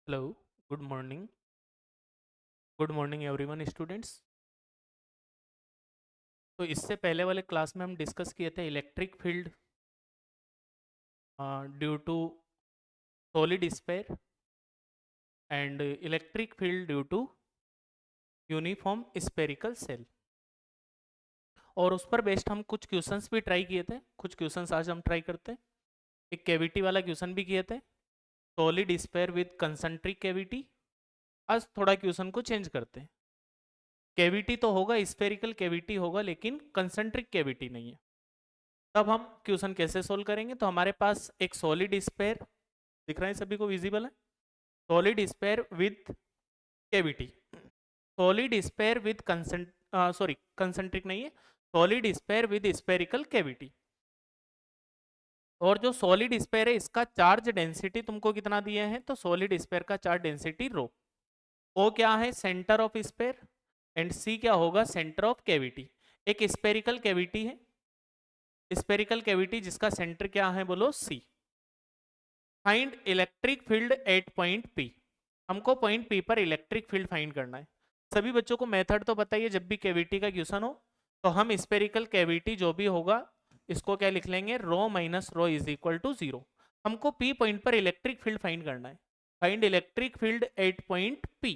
Hello, good morning. Good morning everyone students. तो इससे पहले वाले क्लास में हम डिस्कस किए थे electric field due to solid sphere and electric field due to uniform spherical shell. और उस पर बेस्ड हम कुछ क्वेश्चंस भी ट्राई किए थे। कुछ क्वेश्चंस आज हम ट्राई करते हैं। एक कैविटी वाला क्वेश्चन भी किए थे, solid sphere with concentric cavity. आज थोड़ा क्वेश्चन को चेंज करते हैं। कैविटी तो होगा, स्फेरिकल कैविटी होगा, लेकिन कंसेंट्रिक कैविटी नहीं है। तब हम क्वेश्चन कैसे सोल्व करेंगे? तो हमारे पास एक सॉलिड स्फीयर दिख रहा है, सभी को विजिबल है। Solid sphere with cavity, solid sphere with concentric नहीं है, solid sphere with spherical cavity. और जो सॉलिड स्फीयर है इसका चार्ज डेंसिटी तुमको कितना दिए हैं? तो सॉलिड स्फीयर का चार्ज डेंसिटी रो। ओ क्या है? Centre of sphere. And C क्या होगा? Centre of cavity. एक स्फेरिकल कैविटी है, स्फेरिकल कैविटी जिसका सेंटर क्या है? बोलो C. Find electric field at point P. हमको पॉइंट पी पर इलेक्ट्रिक फील्ड फाइंड करना है। सभी बच्चों को मेथड तो बताइए, जब भी कैविटी का क्वेश्चन हो तो हम स्फेरिकल कैविटी जो भी होगा इसको क्या लिख लेंगे? Rho minus rho is equal to zero. हमको पी पॉइंट पर इलेक्ट्रिक फील्ड फाइंड करना है। Find electric field at point P.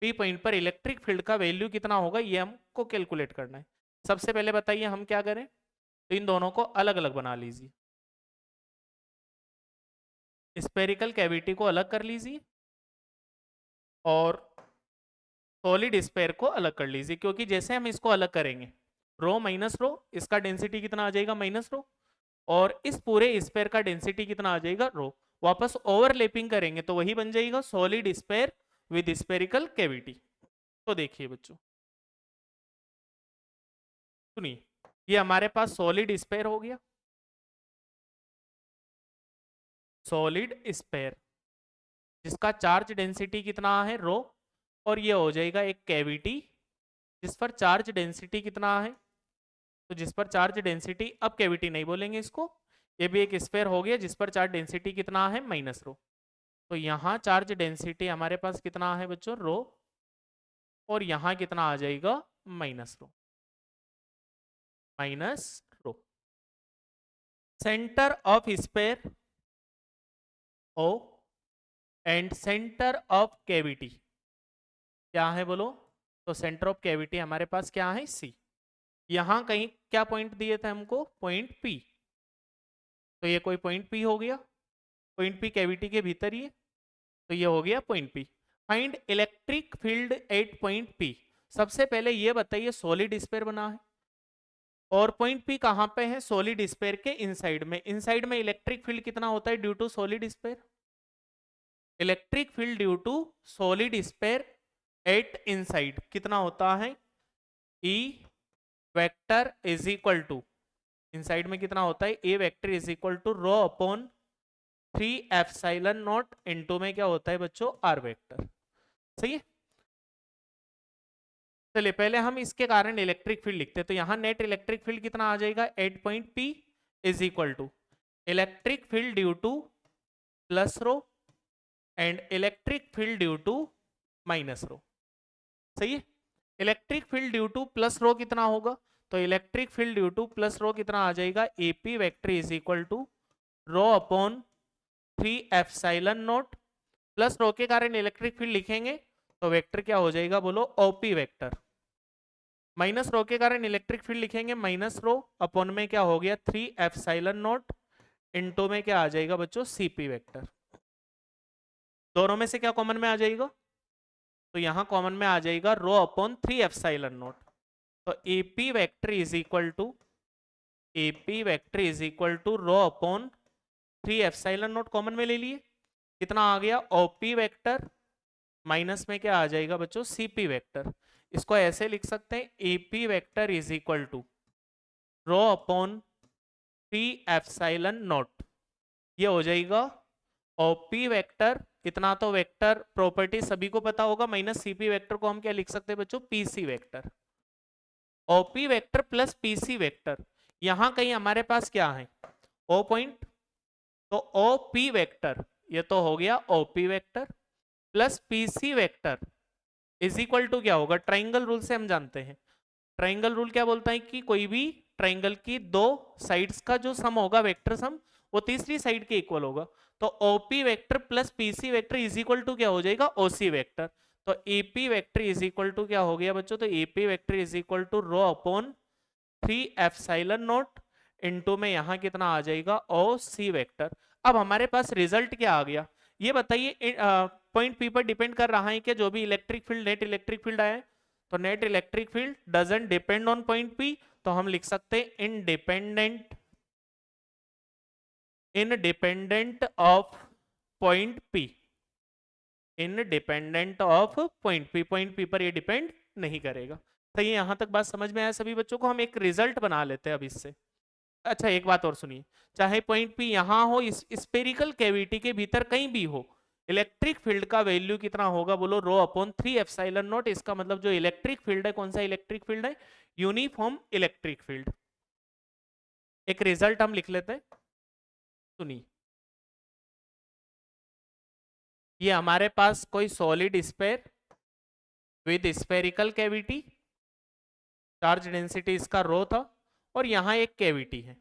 P point पर इलेक्ट्रिक फील्ड का वैल्यू कितना होगा ये हमको कैलकुलेट करना है। सबसे पहले बताइए हम क्या करें? तो इन दोनों को अलग अलग बना लीजिए। स्फेरिकल कैविटी को अलग कर लीजिए और सॉलिड स्फीयर को अलग कर लीजिए, क्योंकि जैसे हम इसको अलग करेंगे रो माइनस रो, इसका डेंसिटी कितना आ जाएगा? माइनस रो। और इस पूरे स्फीयर का डेंसिटी कितना आ जाएगा? रो। वापस ओवरलैपिंग करेंगे तो वही बन जाएगा solid sphere with spherical cavity. तो देखिए बच्चों, सुनिए, ये हमारे पास सॉलिड स्फीयर हो गया, सॉलिड स्फीयर जिसका चार्ज डेंसिटी कितना है? रो। और ये हो जाएगा एक कैविटी जिस पर चार्ज डेंसिटी कितना है? तो जिस पर चार्ज डेंसिटी, अब कैविटी नहीं बोलेंगे इसको, ये भी एक स्फीयर हो गया जिस पर चार्ज डेंसिटी कितना है? Minus rho. तो यहाँ चार्ज डेंसिटी हमारे पास कितना है बच्चों? रो। और यहाँ कितना आ जाएगा? Minus rho, minus rho. Centre of sphere O and centre of cavity क्या है बोलो? तो सेंटर ऑफ कैविटी हमारे पास क्या है? सी। यहाँ कहीं क्या पॉइंट दिए थे हमको? Point P. तो ये कोई पॉइंट पी हो गया, पॉइंट पी कैविटी के भीतर ही है, तो ये हो गया point P. Find electric field at point P. सबसे पहले ये बताइए, सॉलिड स्फीयर बना है और पॉइंट पी कहाँ पे है? सॉलिड स्फीयर के इनसाइड में। इनसाइड में इलेक्ट्रिक फील्ड कितना होता है due to solid sphere? Electric field due to solid sphere at inside कितना होता है? E vector is equal to, inside में कितना होता है? A vector is equal to rho upon 3 epsilon not into में क्या होता है बच्चों? R vector. सही है। चलिए पहले हम इसके कारण इलेक्ट्रिक फील्ड लिखते हैं। तो यहाँ नेट इलेक्ट्रिक फील्ड कितना आ जाएगा? 8 point P is equal to electric field due to plus rho and electric field due to minus rho. सही है। Electric field due to plus rho कितना होगा? तो electric field due to plus rho कितना आ जाएगा? AP vector is equal to rho upon 3 epsilon naught. Plus rho के कारण इलेक्ट्रिक फील्ड लिखेंगे तो वेक्टर क्या हो जाएगा बोलो? OP vector. माइनस रो के कारण इलेक्ट्रिक फील्ड लिखेंगे माइनस रो अपॉन में क्या हो गया? 3 एप्सिलॉन नॉट इनटू में क्या आ जाएगा बच्चों? CP vector. दोनों में से क्या कॉमन में आ जाएगा? तो यहां कॉमन में आ जाएगा रो अपॉन 3 एप्सिलॉन नॉट। तो AP vector is equal to, AP vector is equal to rho upon 3 epsilon naught common में ले लिए, कितना आ गया? ओपी वेक्टर माइनस में क्या आ जाएगा बच्चों? CP vector. इसको ऐसे लिख सकते हैं, AP vector is equal to rho upon 3 epsilon naught. ये हो जाएगा ओपी वेक्टर। इतना तो वेक्टर प्रॉपर्टी सभी को पता होगा, माइनस सीपी वेक्टर को हम क्या लिख सकते हैं बच्चों? PC vector. OP vector plus PC vector. यहां कहीं हमारे पास क्या है? O point. तो ओपी वेक्टर ये तो हो गया OP vector plus PC vector is equal to क्या होगा, ट्राइंगल रूल से हम जानते हैं, ट्राइंगल रूल क्या बोलता है कि कोई भी ट्राइंगल की दो साइड्स का जो सम होगा वेक्टर सम, वो तीसरी साइड के इक्वल होगा। तो OP vector plus PC vector is equal to क्या हो जाएगा, ओसी वेक्टर। तो AP vector is equal to क्या हो गया बच्चों, तो AP vector is equal to rho upon 3 epsilon not into में यहाँ कितना आ जाएगा, ओ सी वेक्टर। अब हमारे पास रिजल्ट क्या आ गया, ये बताइए पॉइंट पी पर डिपेंड कर रहा है कि जो भी electric field, net electric field आया है, तो net electric field doesn't depend on point P, तो हम लिख सकते हैं independent of point P, independent of point P पर ये डिपेंड नहीं करेगा। तो ये यहां तक बात समझ में आया सभी बच्चों को, हम एक रिजल्ट बना लेते हैं अब इससे। अच्छा एक बात और सुनिए, चाहे पॉइंट पी यहां हो, इस स्पेरिकल कैविटी के भीतर कहीं भी हो, इलेक्ट्रिक फील्ड का वैल्यू कितना होगा, बोलो रो अपॉन 3 एप्सिलॉन नॉट। इसका मतलब जो इलेक्ट्रिक फील्ड है, कौन सा इलेक्ट्रिक फील्ड है, यूनिफॉर्म इलेक्ट्रिक फील्ड। एक रिजल्ट हम लिख लेते हैं, सुनिए, ये हमारे पास कोई solid sphere with spherical cavity, charge density इसका रो था, और यहां एक कैविटी है,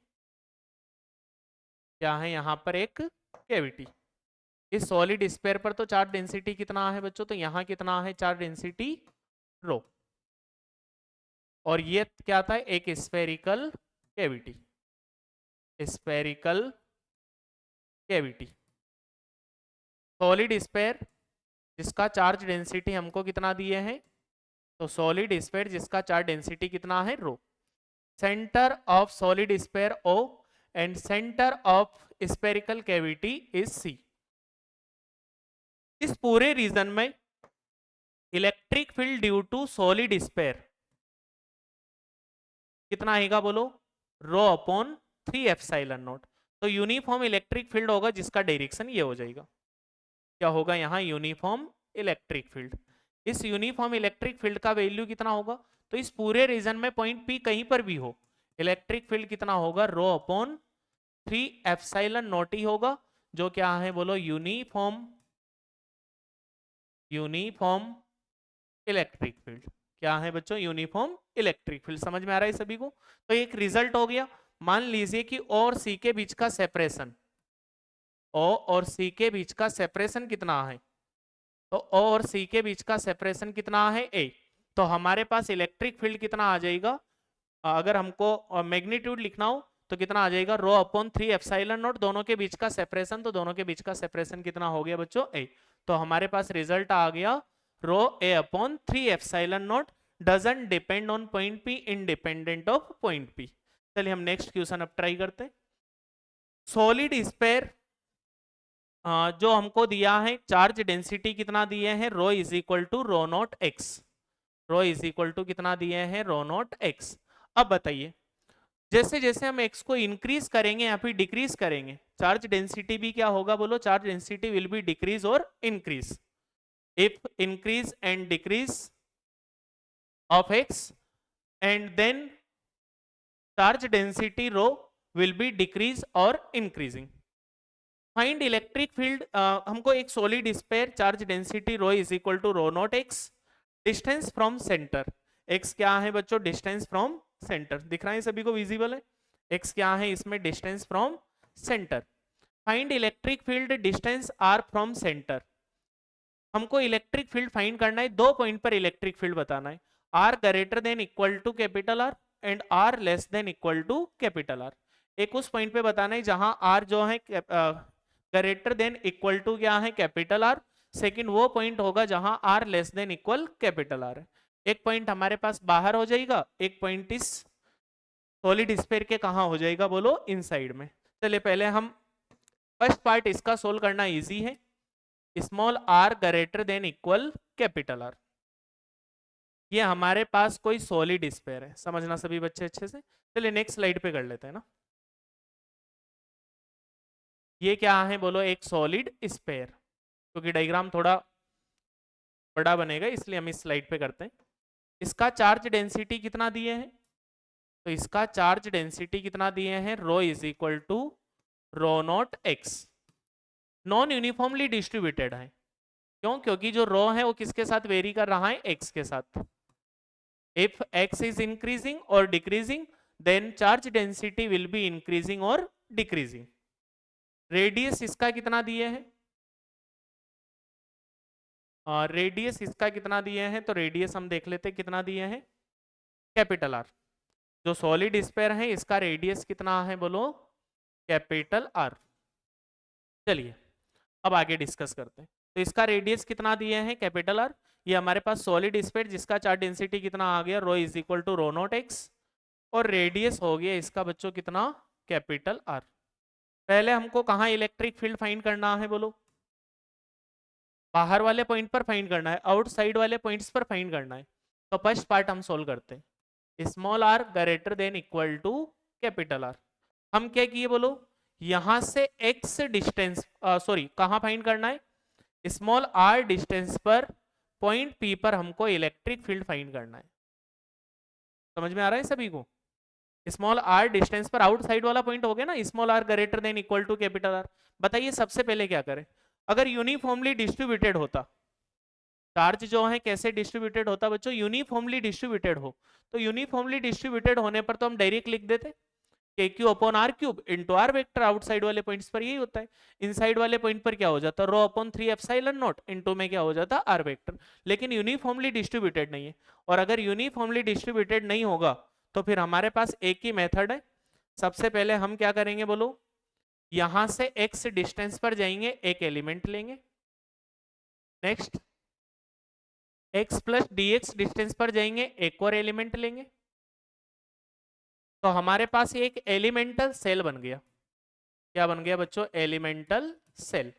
क्या है यहां पर एक कैविटी। इस सॉलिड स्फीयर पर तो चार्ज डेंसिटी कितना है बच्चों, तो यहां कितना है चार्ज डेंसिटी, रो। और ये क्या था, एक spherical cavity, spherical cavity, solid sphere जिसका चार्ज डेंसिटी हमको कितना दिए हैं, तो सॉलिड स्फीयर जिसका चार्ज डेंसिटी कितना है, rho. Centre of solid sphere O and centre of spherical cavity is C. इस पूरे रीजन में electric field due to solid sphere कितना आएगा, बोलो रो अपॉन 3 एप्सिलॉन नॉट। तो यूनिफॉर्म इलेक्ट्रिक फील्ड होगा जिसका डायरेक्शन ये हो जाएगा, क्या होगा यहाँ, यूनिफॉर्म इलेक्ट्रिक फील्ड। इस यूनिफॉर्म इलेक्ट्रिक फील्ड का वैल्यू कितना होगा, तो इस पूरे रीजन में पॉइंट पी कहीं पर भी हो, इलेक्ट्रिक फील्ड कितना होगा, रो अपॉन 3 एप्सिलॉन नॉट ही होगा, जो क्या है बोलो, यूनिफॉर्म इलेक्ट्रिक फील्ड। क्या है बच्चों, यूनिफॉर्म इलेक्ट्रिक फील्ड। समझ में आ रहा है सभी को, तो एक रिजल्ट हो गया। मान लीजिए कि ओ और सी के बीच का सेपरेशन, ओ और सी के बीच का सेपरेशन कितना है, तो ओ और सी के बीच का सेपरेशन कितना है, ए। तो हमारे पास इलेक्ट्रिक फील्ड कितना आ जाएगा, अगर हमको मैग्नीट्यूड लिखना हो तो कितना आ जाएगा, रो अपॉन 3 एप्सिलॉन नॉट, दोनों के बीच का सेपरेशन, तो दोनों के बीच का सेपरेशन कितना हो गया बच्चों, ए। तो हमारे पास रिजल्ट आ गया, rho A upon 3 epsilon nought doesn't depend on point P, independent of point P. चलिए हम नेक्स्ट क्वेश्चन अब ट्राई करते हैं। सॉलिड स्फीयर जो हमको दिया है, चार्ज डेंसिटी कितना दिए हैं, rho is equal to rho nought x, rho is equal to कितना दिए हैं, रो नॉट एक्स। अब बताइए, जैसे जैसे हम x को इंक्रीज करेंगे या फिर डिक्रीज करेंगे, चार्ज डेंसिटी भी क्या होगा, बोलो charge density will be decrease और increase. If increase and decrease of x and then charge density rho will be decrease और इंक्रीजिंग। फाइंड इलेक्ट्रिक फील्ड, हमको एक solid sphere, charge density rho is equal to rho nought x, distance from centre, x क्या है बच्चों, distance from centre, दिख रहा है सभी को, विजिबल है, एक्स क्या है इसमें, distance from centre. Find electric field distance r from centre, हमको इलेक्ट्रिक फील्ड फाइंड करना है, दो पॉइंट पर इलेक्ट्रिक फील्ड बताना है, r greater than equal to capital R and r less than equal to capital R. एक उस point पे बताना है जहां आर जो है ग्रेटर देन इक्वल टू क्या है, कैपिटल आर, सेकंड वो पॉइंट होगा जहां r less than equal capital R है। एक पॉइंट हमारे पास बाहर हो जाएगा, एक पॉइंट इस सॉलिड स्फीयर के कहां हो जाएगा, बोलो इनसाइड में। चलिए पहले हम फर्स्ट पार्ट इसका सोल्व करना इजी है, small r greater than equal capital R. ये हमारे पास कोई सॉलिड स्फीयर है, समझना सभी बच्चे अच्छे से। चलिए नेक्स्ट स्लाइड पे कर लेते हैं ना, ये क्या है बोलो, एक सॉलिड स्फीयर, क्योंकि डायग्राम थोड़ा बड़ा बनेगा इसलिए हम इस स्लाइड पे करते हैं। इसका चार्ज डेंसिटी कितना दिए हैं, तो इसका चार्ज डेंसिटी कितना दिए हैं, rho is equal to rho nought x. Non uniformly distributed है, क्यों? क्योंकि जो रो है वो किसके साथ वेरी कर रहा है? एक्स के साथ। इफ एक्स इज इंक्रीजिंग और decreasing then charge density will be increasing और डिक्रीजिंग। रेडियस इसका कितना दिए हैं? रेडियस इसका कितना दिए हैं? तो रेडियस हम देख लेते हैं कितना दिए हैं। Capital are. जो सॉलिड स्फीयर है इसका रेडियस कितना है बोलो? Capital R. चलिए अब आगे डिस्कस करते हैं। तो इसका रेडियस कितना दिए हैं? Capital R. ये हमारे पास सॉलिड स्फीयर जिसका चार्ज डेंसिटी कितना आ गया? Rho is equal to rho nought x. और रेडियस हो गया इसका बच्चों कितना? Capital R. पहले हमको कहाँ इलेक्ट्रिक फील्ड फाइंड करना है बोलो? बाहर वाले पॉइंट पर फाइंड करना है, आउटसाइड वाले पॉइंट्स पर फाइंड करना है। तो फर्स्ट पार्ट हम सोल्व करते हैं। Small r greater than equal to capital R. हम क्या किए बोलो? यहां से x डिस्टेंस, सॉरी कहां फाइंड करना है? स्मॉल आर डिस्टेंस पर पॉइंट P पर हमको इलेक्ट्रिक फील्ड फाइंड करना है। समझ में आ रहा है सभी को? स्मॉल आर डिस्टेंस पर आउटसाइड वाला पॉइंट हो गया ना, small r greater than equal to capital R. बताइए सबसे पहले क्या करें? अगर यूनिफॉर्मली डिस्ट्रीब्यूटेड होता, चार्ज जो है कैसे डिस्ट्रीब्यूटेड होता बच्चों? यूनिफॉर्मली डिस्ट्रीब्यूटेड हो। तो यूनिफॉर्मली डिस्ट्रीब्यूटेड होने पर तो हम डायरेक्ट लिख देते k q upon r cube into r vector. Outside वाले पॉइंट्स पर यही होता है। इनसाइड वाले पॉइंट पर क्या हो जाता है? Rho upon 3 epsilon naught into में क्या हो जाता है? R vector. लेकिन यूनिफॉर्मली डिस्ट्रीब्यूटेड नहीं है। और अगर यूनिफॉर्मली डिस्ट्रीब्यूटेड नहीं होगा तो फिर हमारे पास एक ही मेथड है। सबसे पहले हम क्या करेंगे बोलो? यहां से x डिस्टेंस पर जाएंगे, एक एलिमेंट लेंगे। Next x plus D x distance पर जाएंगे, एक और एलिमेंट लेंगे। तो हमारे पास एक एलिमेंटल सेल बन गया। क्या बन गया बच्चों? Elemental shell.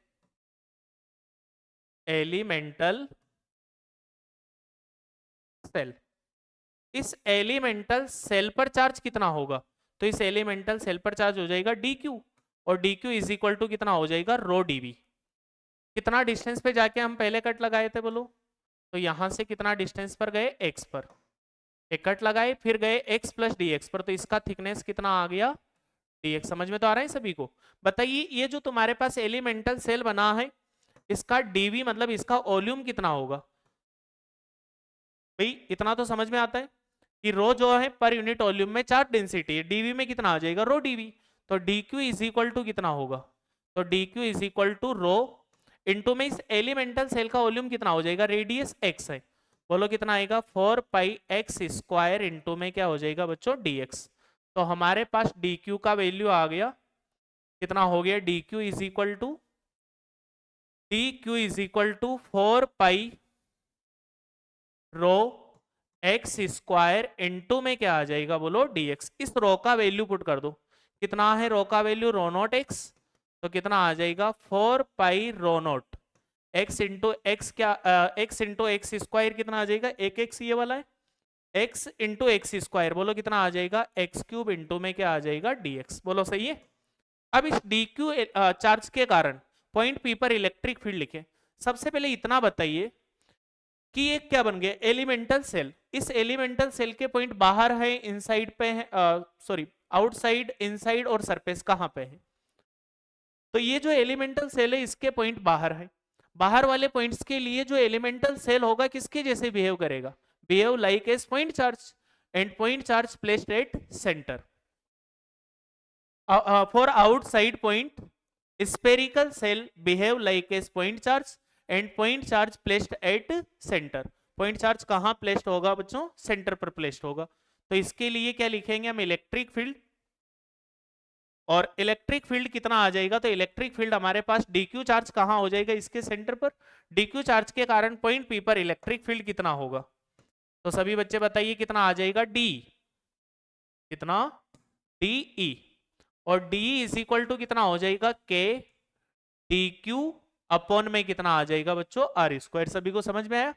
Elemental shell. इस एलिमेंटल सेल पर चार्ज कितना होगा? तो इस एलिमेंटल सेल पर चार्ज हो जाएगा dq। और dq इज इक्वल टू कितना हो जाएगा? रो dv। कितना डिस्टेंस पे जाके हम पहले कट लगाए थे बोलो? तो यहां से कितना डिस्टेंस पर गए? x पर। एक कट लगाए फिर गए x प्लस dx पर, तो इसका थिकनेस कितना आ गया? dx। समझ में तो आ रहा है सभी को? बताइए ये जो तुम्हारे पास एलिमेंटल सेल बना है इसका dv मतलब इसका वॉल्यूम कितना होगा? भाई इतना तो समझ में आता है कि रो जो है पर यूनिट वॉल्यूम में चार्ज डेंसिटी है, डीवी में कितना आ जाएगा? Rho dV. तो dq इज इक्वल टू कितना होगा? तो dq is equal to rho into में इस एलिमेंटल सेल का वॉल्यूम कितना हो जाएगा? रेडियस x है, बोलो कितना आएगा? 4 पाई एक्स स्क्वायर इंटू में क्या हो जाएगा बच्चों? dx। तो हमारे पास dq का वैल्यू आ गया, कितना हो गया? dq is equal to 4 pi rho x square into में क्या आ जाएगा बोलो? dx। इस रो का वैल्यू पुट कर दो। कितना है रो का वैल्यू? रो नॉट एक्स। तो कितना आ जाएगा? 4 pi rho nought x into x. क्या एक्स इंटू एक्स स्क्वायर कितना आ जाएगा? एक एक्स ये वाला है, एक्स इंटू एक्स स्क्वायर, बोलो कितना आ जाएगा? एक्स क्यूब इंटू में क्या आ जाएगा? dx। बोलो सही है? अब इस dq चार्ज के कारण पॉइंट पी पर इलेक्ट्रिक फील्ड लिखे। सबसे पहले इतना बताइए कि एक क्या बन गया? Elemental shell. इस एलिमेंटल सेल के पॉइंट बाहर है, इनसाइड पे है, सॉरी आउटसाइड, इनसाइड और सरफेस कहां पे है? तो ये जो एलिमेंटल सेल है इसके पॉइंट बाहर है। बाहर वाले पॉइंट्स के लिए जो एलिमेंटल सेल होगा किसके जैसे बिहेव करेगा? Behave like as point charge and point charge placed at centre. For outside point spherical cell behave like as point charge and point charge placed at center। point charge कहां placed होगा बच्चों? Centre पर placed होगा। तो इसके लिए क्या लिखेंगे हम? Electric field. और इलेक्ट्रिक फील्ड कितना आ जाएगा? तो इलेक्ट्रिक फील्ड हमारे पास dq चार्ज कहां हो जाएगा? इसके सेंटर पर। dq चार्ज के कारण पॉइंट P पर इलेक्ट्रिक फील्ड कितना होगा? तो सभी बच्चे बताइए कितना आ जाएगा? d। कितना? de। और de इज इक्वल टू कितना हो जाएगा? k dq अपॉन में कितना आ जाएगा बच्चों? R square. सभी को समझ में आया?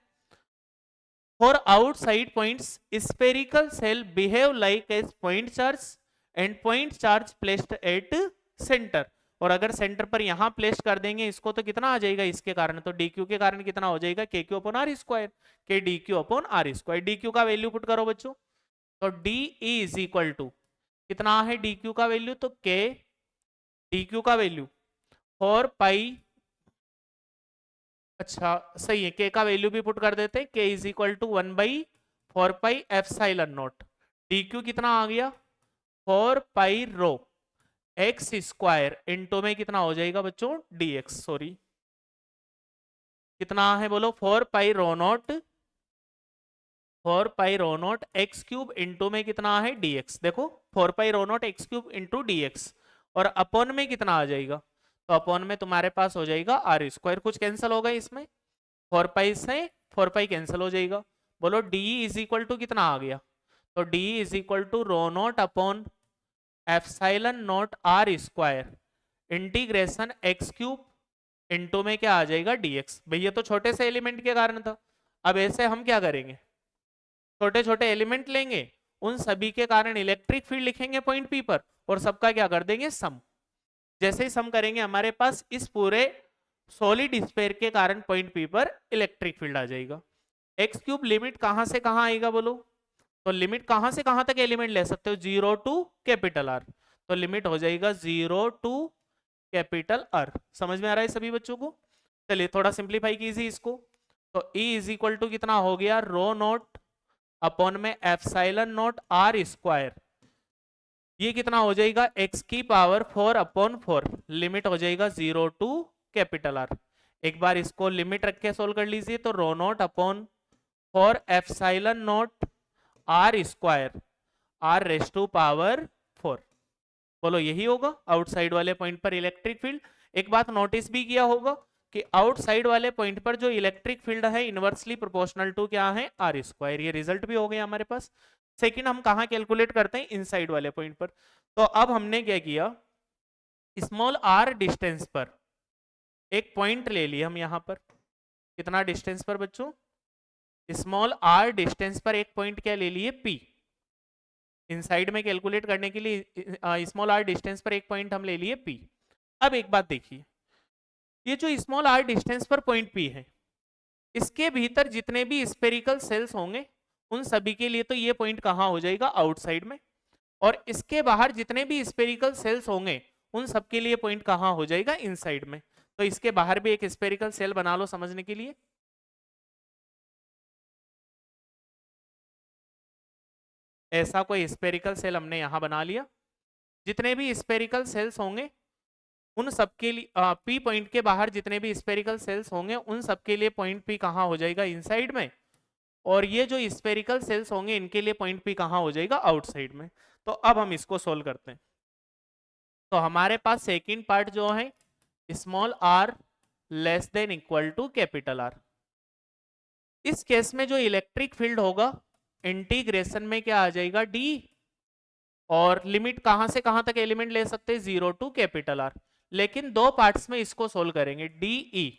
For outside points spherical shell behave like as point charge and point charge placed at centre. और अगर सेंटर पर यहां प्लेस कर देंगे इसको तो कितना आ जाएगा इसके कारण? तो dq के कारण कितना हो जाएगा? K q upon r square. K dq upon r square. dq का वैल्यू पुट करो बच्चों। तो de इज इक्वल टू कितना है dq का वैल्यू? तो k dq का वैल्यू 4 पाई अच्छा सही है, के का वैल्यू भी पुट कर देते, k is equal to 1/4 pi epsilon not, D Q कितना आ गया 4 pi rho x square into में कितना हो जाएगा बच्चों डी एक्स, सॉरी कितना है बोलो 4 pi rho nought x cube into में कितना है dx, देखो 4 pi rho nought x cube into d x, और अपॉन में कितना आ जाएगा, तो अपॉन में तुम्हारे पास हो जाएगा आर स्क्वायर, कुछ कैंसिल होगा इसमें 4 पाई से 4 पाई कैंसिल हो जाएगा, बोलो डी इज इक्वल टू कितना आ गया, तो d is equal to rho not upon epsilon not are square integration x cube into में क्या आ जाएगा dx। भैया तो छोटे से एलिमेंट के कारण था, अब ऐसे हम क्या करेंगे, छोटे छोटे एलिमेंट लेंगे, उन सभी के कारण इलेक्ट्रिक फील्ड लिखेंगे पॉइंट पी पर, और सबका क्या कर देंगे सम, जैसे ही सम करेंगे हमारे पास इस पूरे सॉलिड स्फीयर के कारण पॉइंट पी पर इलेक्ट्रिक फील्ड आ जाएगा। एक्स क्यूब लिमिट कहां से कहां आएगा बोलो, तो लिमिट कहां से कहां तक एलिमेंट ले सकते हो, 0 टू कैपिटल आर, तो लिमिट हो जाएगा 0 टू कैपिटल आर। समझ में आ रहा है सभी बच्चों को, चलिए थोड़ा सिंप्लीफाई कीजिए इसको, तो E इज इक्वल टू कितना हो गया रो नॉट अपॉन में एप्सिलॉन नॉट आर स्क्वायर, ये कितना हो जाएगा x की पावर 4/4, लिमिट हो जाएगा 0 टू कैपिटल आर। एक बार इसको लिमिट रख के सोल्व कर लीजिए, तो rho not upon 4 epsilon not are square R raise to power 4, बोलो यही होगा आउटसाइड वाले पॉइंट पर इलेक्ट्रिक फील्ड। एक बात नोटिस भी किया होगा कि आउटसाइड वाले पॉइंट पर जो इलेक्ट्रिक फील्ड है इनवर्सली प्रोपोर्शनल टू क्या है आर स्क्वायर, ये रिजल्ट भी हो गया हमारे पास। सेकंड हम कहां कैलकुलेट करते हैं, इनसाइड वाले पॉइंट पर, तो अब हमने क्या किया, स्मॉल आर डिस्टेंस पर एक पॉइंट ले लिया हम यहां पर, कितना डिस्टेंस पर बच्चों, स्मॉल आर डिस्टेंस पर एक पॉइंट क्या ले लिए पी, इनसाइड में कैलकुलेट करने के लिए स्मॉल आर डिस्टेंस पर एक पॉइंट हम ले लिए पी। अब एक बात देखिए, ये जो स्मॉल आर डिस्टेंस पर पॉइंट पी है, इसके भीतर जितने भी स्पेरिकल सेल्स होंगे उन सभी के लिए तो ये पॉइंट कहां हो जाएगा आउटसाइड में, और इसके बाहर जितने भी स्पेरिकल सेल्स होंगे उन सब के लिए पॉइंट कहां हो जाएगा इनसाइड में। तो इसके बाहर भी एक स्पेरिकल सेल बना लो समझने के लिए, ऐसा कोई स्पेरिकल सेल हमने यहां बना लिया, जितने भी स्पेरिकल सेल्स होंगे उन सब के लिए पी पॉइंट के बाहर जितने भी स्पेरिकल सेल्स होंगे उन सब के लिए पॉइंट पी कहां हो जाएगा इनसाइड में, और ये जो स्पेरिकल सेल्स होंगे इनके लिए पॉइंट पी कहां हो जाएगा आउटसाइड में। तो अब हम इसको सोल्व करते हैं, तो हमारे पास सेकंड पार्ट जो है small r less than equal to capital R, इस केस में जो इलेक्ट्रिक फील्ड होगा इंटीग्रेशन में क्या आ जाएगा डी, और लिमिट कहां से कहां तक एलिमेंट ले सकते हैं 0 टू कैपिटल आर, लेकिन दो पार्ट्स में इसको सोल्व करेंगे डी ई,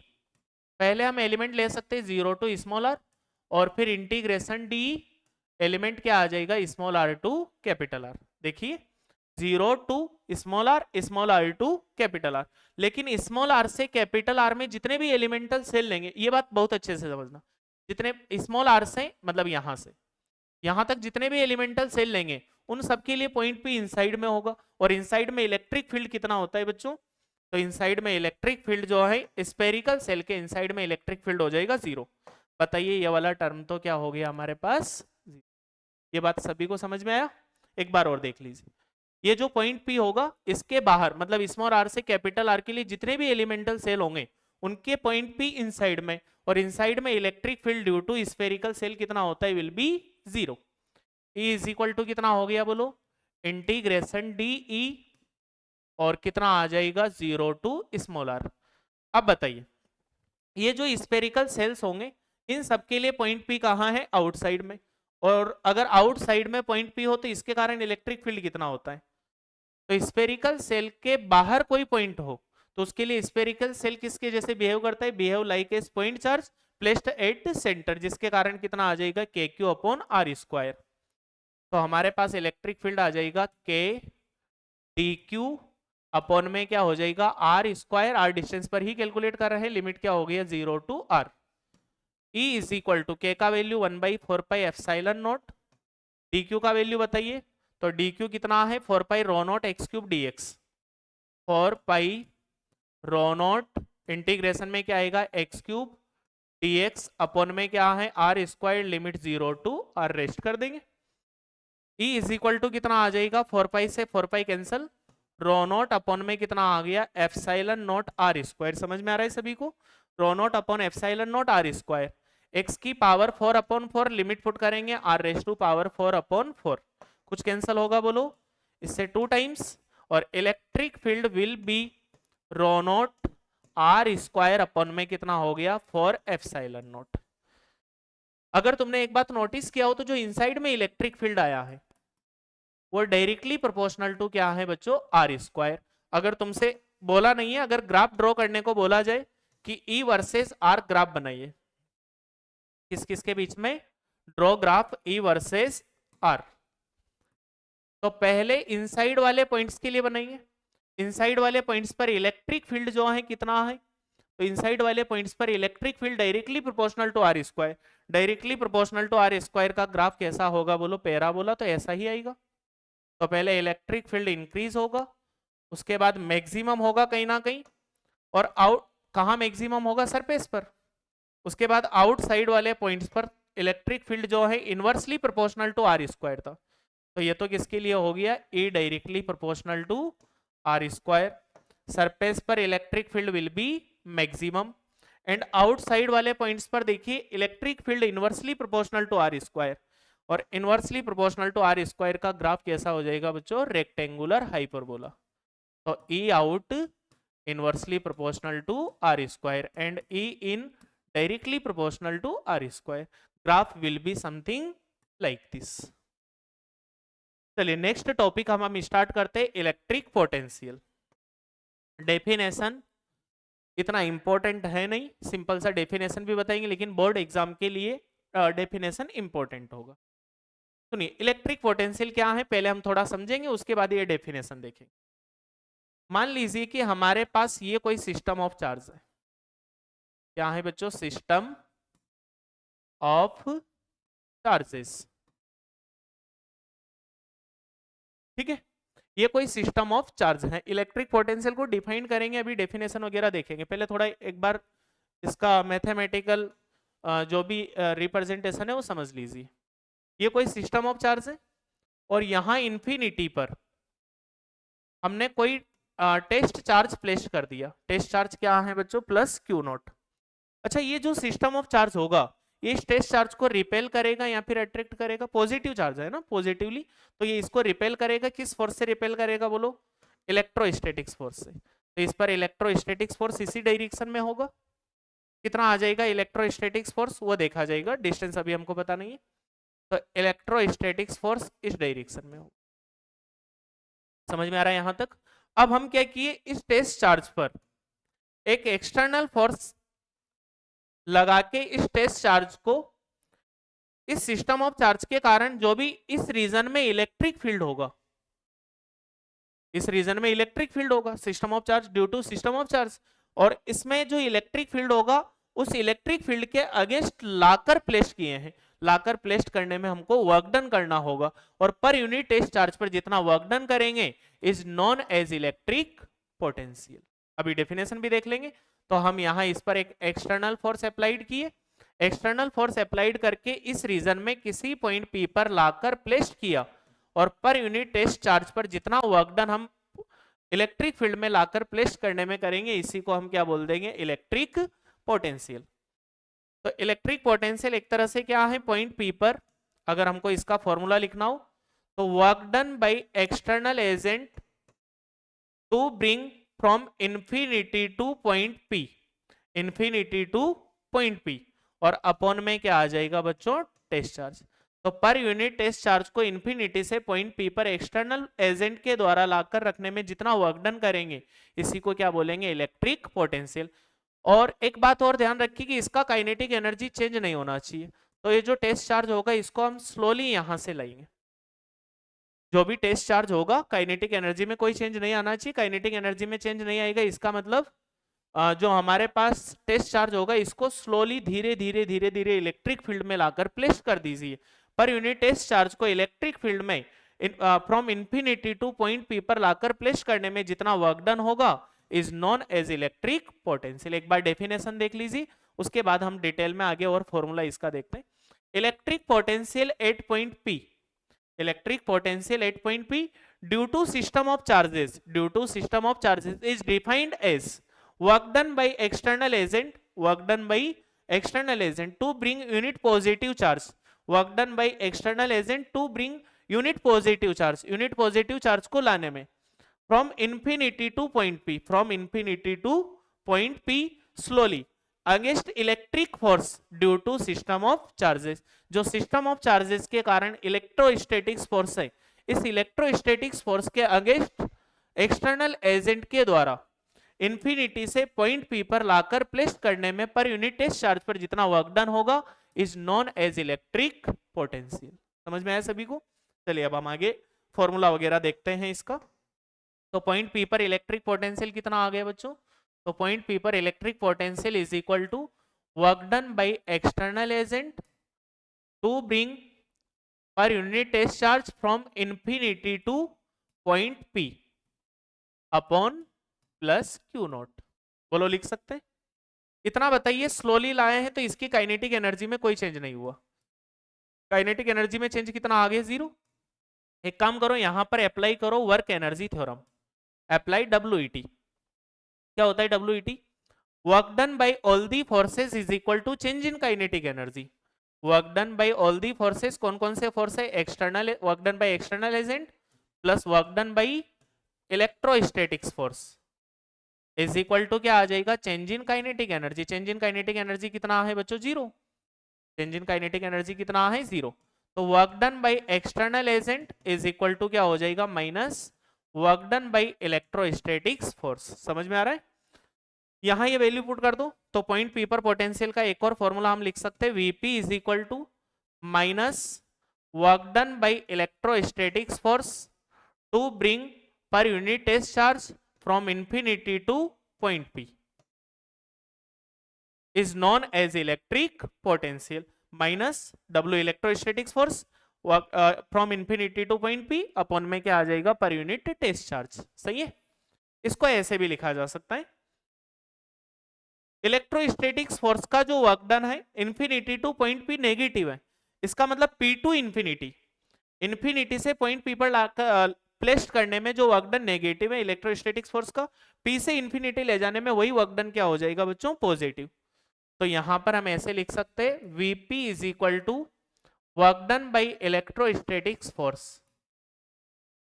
पहले हम एलिमेंट ले सकते हैं 0 टू स्मॉल आर, और फिर इंटीग्रेशन डी एलिमेंट क्या आ जाएगा small r to capital R, देखिए 0 to small r to capital R, लेकिन स्मॉल आर से कैपिटल आर में जितने भी एलिमेंटल सेल लेंगे, ये बात बहुत अच्छे से समझना, जितने स्मॉल आर से मतलब यहां से यहां तक जितने भी एलिमेंटल सेल लेंगे उन सब के लिए पॉइंट पी इनसाइड में होगा, और इनसाइड में इलेक्ट्रिक फील्ड कितना होता है बच्चों, तो इनसाइड में इलेक्ट्रिक फील्ड जो है स्पेरिकल सेल के इनसाइड में इलेक्ट्रिक फील्ड हो जाएगा 0। बताइए ये वाला टर्म तो क्या हो गया हमारे पास, ये बात सभी को समझ में आया, एक बार और देख लीजिए, ये जो पॉइंट पी होगा इसके बाहर मतलब स्मॉल आर से कैपिटल आर के लिए जितने भी एलिमेंटल सेल होंगे उनके पॉइंट पी इनसाइड में, और इनसाइड में electric field due to spherical shell कितना होता है will be 0। E is equal to कितना हो गया बोलो इंटीग्रेशन डी ई, और कितना आ जाएगा 0 टू स्मॉल आर। अब बताइए ये जो स्फेरिकल सेल्स होंगे इन सब के लिए पॉइंट पी कहाँ है आउटसाइड में, और अगर आउटसाइड में पॉइंट पी हो तो इसके कारण इलेक्ट्रिक फील्ड कितना होता है, तो स्फेरिकल सेल के बाहर कोई पॉइंट हो तो उसके लिए स्फेरिकल सेल किसके जैसे बिहेव करता है, behave like a point charge placed at centre, जिसके कारण कितना आ जाएगा k q upon r square. तो हमारे पास इलेक्ट्रिक फील्ड आ जाएगा के डी क्यू अपॉन में क्या हो जाएगा आर स्क्वायर, आर डिस्टेंस पर ही कैलकुलेट कर रहे हैं, लिमिट क्या हो गया 0 to R. E is equal to K का value 1/4 pi epsilon not, D Q का वैल्यू बताइए, तो डी क्यू कितना है 4 pi rho nought x cube D x, 4 pi rho nought integration में क्या आएगा एक्स क्यूब dx अपॉन में क्या है R square limit 0 to R rest कर देंगे। E इज इक्वल टू कितना आ जाएगा 4 पाई से 4 pi cancel, rho not upon में कितना आ गया एप्सिलॉन नॉट आर स्क्वायर। समझ में आ रहा है सभी को? Rho not upon epsilon not are square, x की पावर 4 अपॉन 4 लिमिट पुट करेंगे R raise to power 4 upon 4, कुछ कैंसल होगा बोलो इससे 2 टाइम्स, और electric field will be rho nought are square upon में कितना हो गया 4 एप्सिलॉन नॉट। अगर तुमने एक बात नोटिस किया हो तो जो इनसाइड में इलेक्ट्रिक फील्ड आया है वो डायरेक्टली प्रोपोर्शनल टू क्या है बच्चों आर स्क्वायर। अगर तुमसे बोला नहीं है, अगर ग्राफ ड्रॉ करने को बोला जाए कि ई वर्सेस आर ग्राफ बनाइए, किस किस के बीच में draw graph E versus R, तो पहले इनसाइड वाले पॉइंट्स के लिए बनाइए। इनसाइड वाले पॉइंट्स पर इलेक्ट्रिक फील्ड जो है कितना है, तो इनसाइड वाले पॉइंट्स पर electric field directly proportional to R square, directly proportional to R square का ग्राफ कैसा होगा बोलो पैराबोला, तो ऐसा ही आएगा। तो पहले इलेक्ट्रिक फील्ड इंक्रीज होगा, उसके बाद मैक्सिमम होगा कहीं ना कहीं, और आउट कहाँ मैक्सिमम होगा सरफेस पर, उसके बाद आउटसाइड वाले पॉइंट्स पर इलेक्ट्रिक फील्ड जो है inversely proportional to R square था। तो ये तो किसके लिए हो गया E directly proportional to R square, surface पर electric field will be maximum, and outside वाले पॉइंट्स पर देखिए electric field inversely proportional to R square, और inversely proportional to R square का ग्राफ कैसा हो जाएगा बच्चों रेक्टेंगुलर हाइपरबोला। तो E out inversely proportional to R square and E in directly proportional to R square, graph will be something like this. चलिए next topic हम start करते हैं इलेक्ट्रिक पोटेंशियल। डेफिनेशन इतना इंपॉर्टेंट है नहीं, सिंपल सा definition भी बताएंगे, लेकिन बोर्ड एग्जाम के लिए डेफिनेशन इंपॉर्टेंट होगा। सुनिए इलेक्ट्रिक पोटेंशियल क्या है पहले हम थोड़ा समझेंगे, उसके बाद ये डेफिनेशन देखेंगे। मान लीजिए कि हमारे पास ये कोई सिस्टम ऑफ चार्ज है, क्या है बच्चों सिस्टम ऑफ चार्जेस, ठीक है, ये कोई सिस्टम ऑफ चार्ज है। इलेक्ट्रिक पोटेंशियल को डिफाइन करेंगे, अभी डेफिनेशन वगैरह देखेंगे, पहले थोड़ा एक बार इसका मैथमेटिकल जो भी रिप्रेजेंटेशन है वो समझ लीजिए। ये कोई सिस्टम ऑफ चार्ज है और यहाँ इन्फिनिटी पर हमने कोई टेस्ट चार्ज प्लेस कर दिया। टेस्ट चार्ज क्या है बच्चों प्लस क्यू नॉट। अच्छा ये जो सिस्टम ऑफ चार्ज होगा ये इस टेस्ट चार्ज को रिपेल करेगा या फिर अट्रैक्ट करेगा, पॉजिटिव चार्ज है ना पॉजिटिवली, तो ये इसको रिपेल करेगा, किस फोर्स से रिपेल करेगा बोलो इलेक्ट्रोस्टैटिक्स फोर्स से। तो इस पर इलेक्ट्रोस्टैटिक्स फोर्स इसी डायरेक्शन में होगा, कितना आ जाएगा इलेक्ट्रोस्टैटिक्स फोर्स वो देखा जाएगा, डिस्टेंस अभी हमको पता नहीं है, तो इलेक्ट्रोस्टैटिक्स फोर्स इस डायरेक्शन में होगा। समझ में आ रहा है यहां तक? अब हम क्या किए इस टेस्ट चार्ज पर एक एक्सटर्नल फोर्स लगा के इस टेस्ट चार्ज को इस सिस्टम ऑफ चार्ज के कारण जो भी इस रीजन में इलेक्ट्रिक फील्ड होगा, इस रीजन में इलेक्ट्रिक फील्ड होगा system of charge due to system of charge, और इसमें जो इलेक्ट्रिक फील्ड होगा उस इलेक्ट्रिक फील्ड के अगेंस्ट लाकर प्लेस किए हैं। लाकर प्लेस करने में हमको वर्क डन करना होगा, और पर यूनिट टेस्ट चार्ज पर जितना वर्क डन करेंगे is known as electric potential. अभी डेफिनेशन भी देख लेंगे। तो हम यहाँ इस पर एक एक्सटर्नल फोर्स अप्लाइड किए, एक्सटर्नल फोर्स अप्लाइड करके इस रीजन में किसी पॉइंट पी पर लाकर प्लेस किया, और पर यूनिट टेस्ट चार्ज पर जितना वर्क डन हम इलेक्ट्रिक फील्ड में लाकर प्लेस करने में करेंगे इसी को हम क्या बोल देंगे इलेक्ट्रिक पोटेंशियल। तो इलेक्ट्रिक पोटेंशियल एक तरह से क्या है पॉइंट पी पर अगर हमको इसका फॉर्मूला लिखना हो तो work done by external agent to bring from infinity to point P, infinity to point P, और अपॉन में क्या आ जाएगा बच्चों टेस्ट चार्ज। तो पर यूनिट टेस्ट चार्ज को इंफिनिटी से पॉइंट पी पर एक्सटर्नल एजेंट के द्वारा लाकर रखने में जितना वर्क डन करेंगे इसी को क्या बोलेंगे इलेक्ट्रिक पोटेंशियल। और एक बात और ध्यान रखिए कि इसका काइनेटिक एनर्जी चेंज नहीं होना चाहिए, तो ये जो टेस्ट चार्ज होगा इसको हम स्लोली यहां से लाएंगे। जो भी टेस्ट चार्ज होगा काइनेटिक एनर्जी में कोई चेंज नहीं आना चाहिए, काइनेटिक एनर्जी में चेंज नहीं आएगा इसका मतलब जो हमारे पास टेस्ट चार्ज होगा इसको स्लोली धीरे धीरे धीरे धीरे इलेक्ट्रिक फील्ड में लाकर प्लेस कर दीजिए। पर यूनिट टेस्ट चार्ज को इलेक्ट्रिक फील्ड में from infinity to point P पर लाकर प्लेस करने में जितना वर्क डन होगा is known as electric potential. एक बार डेफिनेशन देख लीजिए उसके बाद हम डिटेल में आगे और फॉर्मूला इसका देखते हैं। Electric potential at point P, electric potential at point P due to system of charges, due to system of charges is defined as work done by external agent, work done by external agent to bring unit positive charge, work done by external agent to bring unit positive charge, unit positive charge को लाने में from infinity to point P, from infinity to point P slowly against electric force due to system of charges, जो system of charges के कारण electrostatics force है, इस electrostatics force के against external agent के द्वारा इंफिनिटी से पॉइंट पी पर लाकर प्लेस करने में पर यूनिट टेस्ट चार्ज पर जितना वर्क डन होगा is known as electric potential. समझ में आया सभी को? चलिए अब हम आगे फॉर्मूला वगैरह देखते हैं इसका। तो पॉइंट पी पर इलेक्ट्रिक पोटेंशियल कितना आ गया बच्चों? तो पॉइंट पी पर electric potential is equal to work done by external agent to bring पर unit test charge from infinity to point P upon plus q naught. बोलो लिख सकते हैं? इतना बताइए, स्लोली लाए हैं तो इसकी काइनेटिक एनर्जी में कोई चेंज नहीं हुआ, काइनेटिक एनर्जी में चेंज कितना आ गया? 0। एक काम करो, यहां पर अप्लाई करो work energy theorem, apply W E T. क्या होता है W E T? Work done by all the forces is equal to change in kinetic energy. Work done by all the forces, कौन कौन से फोर्स है? External, work done by external agent plus work done by electrostatics force is equal to क्या आ जाएगा? Change in kinetic energy. Change in kinetic energy कितना है बच्चों? 0। चेंज इन काइनेटिक एनर्जी कितना है? 0। तो work done by external agent is equal to क्या हो जाएगा? Minus work done by electrostatics force. समझ में आ रहा है? यहां ये वैल्यू पुट कर दो तो पॉइंट पी पर पोटेंशियल का एक और फॉर्मूला हम लिख सकते हैं, VP is equal to minus work done by electrostatics force to bring पर unit test charge from infinity to point P is known as electric potential minus W electrostatics force from infinity to point P upon में क्या आ जाएगा? पर unit test charge. सही है? इसको ऐसे भी लिखा जा सकता है, इलेक्ट्रोस्टैटिक्स फोर्स का जो वर्क डन है infinity to point P negative है, इसका मतलब P टू इंफिनिटी, इंफिनिटी से पॉइंट P पर लाकर प्लेस्ड करने में जो वर्क डन नेगेटिव है इलेक्ट्रोस्टैटिक्स फोर्स का, P से इंफिनिटी ले जाने में वही वर्क डन क्या हो जाएगा बच्चों? पॉजिटिव। तो यहां पर हम ऐसे लिख सकते हैं Vp is equal to work done by electrostatics force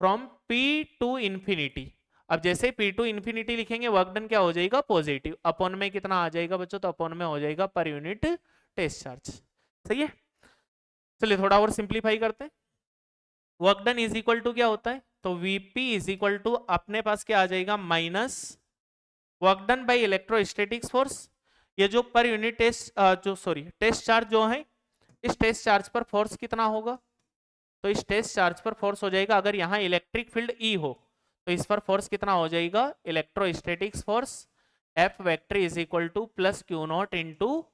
from P to infinity. अब जैसे P टू इंफिनिटी लिखेंगे वर्क डन क्या हो जाएगा? पॉजिटिव। अपॉन में कितना आ जाएगा बच्चों? तो अपॉन में हो जाएगा पर यूनिट टेस्ट चार्ज। सही है? चलिए थोड़ा और सिंप्लीफाई करते हैं। Work done is equal to क्या होता है? तो Vp इज इक्वल टू अपने पास क्या आ जाएगा? Minus work done by electrostatics force, ये जो पर यूनिट टेस्ट टेस्ट चार्ज जो है, इस टेस्ट चार्ज पर फोर्स कितना होगा? तो इस टेस्ट चार्ज पर फोर्स हो जाएगा, अगर यहाँ इलेक्ट्रिक फील्ड E हो तो इस पर फोर्स कितना हो जाएगा? Electrostatics force F vector is equal two plus q not into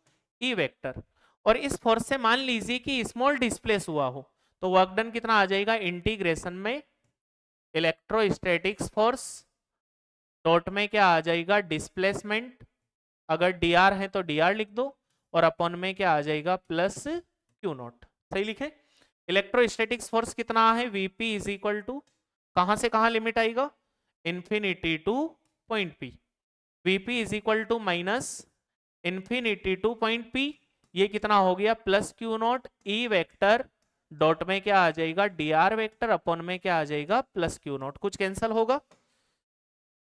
E vector. और इस फोर्स से मान लीजिए कि स्मॉल डिस्प्लेस हुआ हो तो वर्क डन कितना आ जाएगा? इंटीग्रेशन में इलेक्ट्रोस्टैटिक्स फोर्स डॉट में क्या आ जाएगा? डिस्प्लेसमेंट, अगर dr है तो dr लिख दो, और अपॉन में क्या आ जाएगा? Plus q not. सही लिखे? इलेक्ट्रोस्टैटिक्स फोर्स कितना है? Vp इज इक्वल टू कहां से कहां लिमिट आएगा? Infinity to point P। Vp is equal to minus infinity to point P, ये कितना हो गया? Plus q naught E vector dot में क्या आ जाएगा? dr वेक्टर अपॉन में क्या आ जाएगा? Plus q not. कुछ कैंसिल होगा?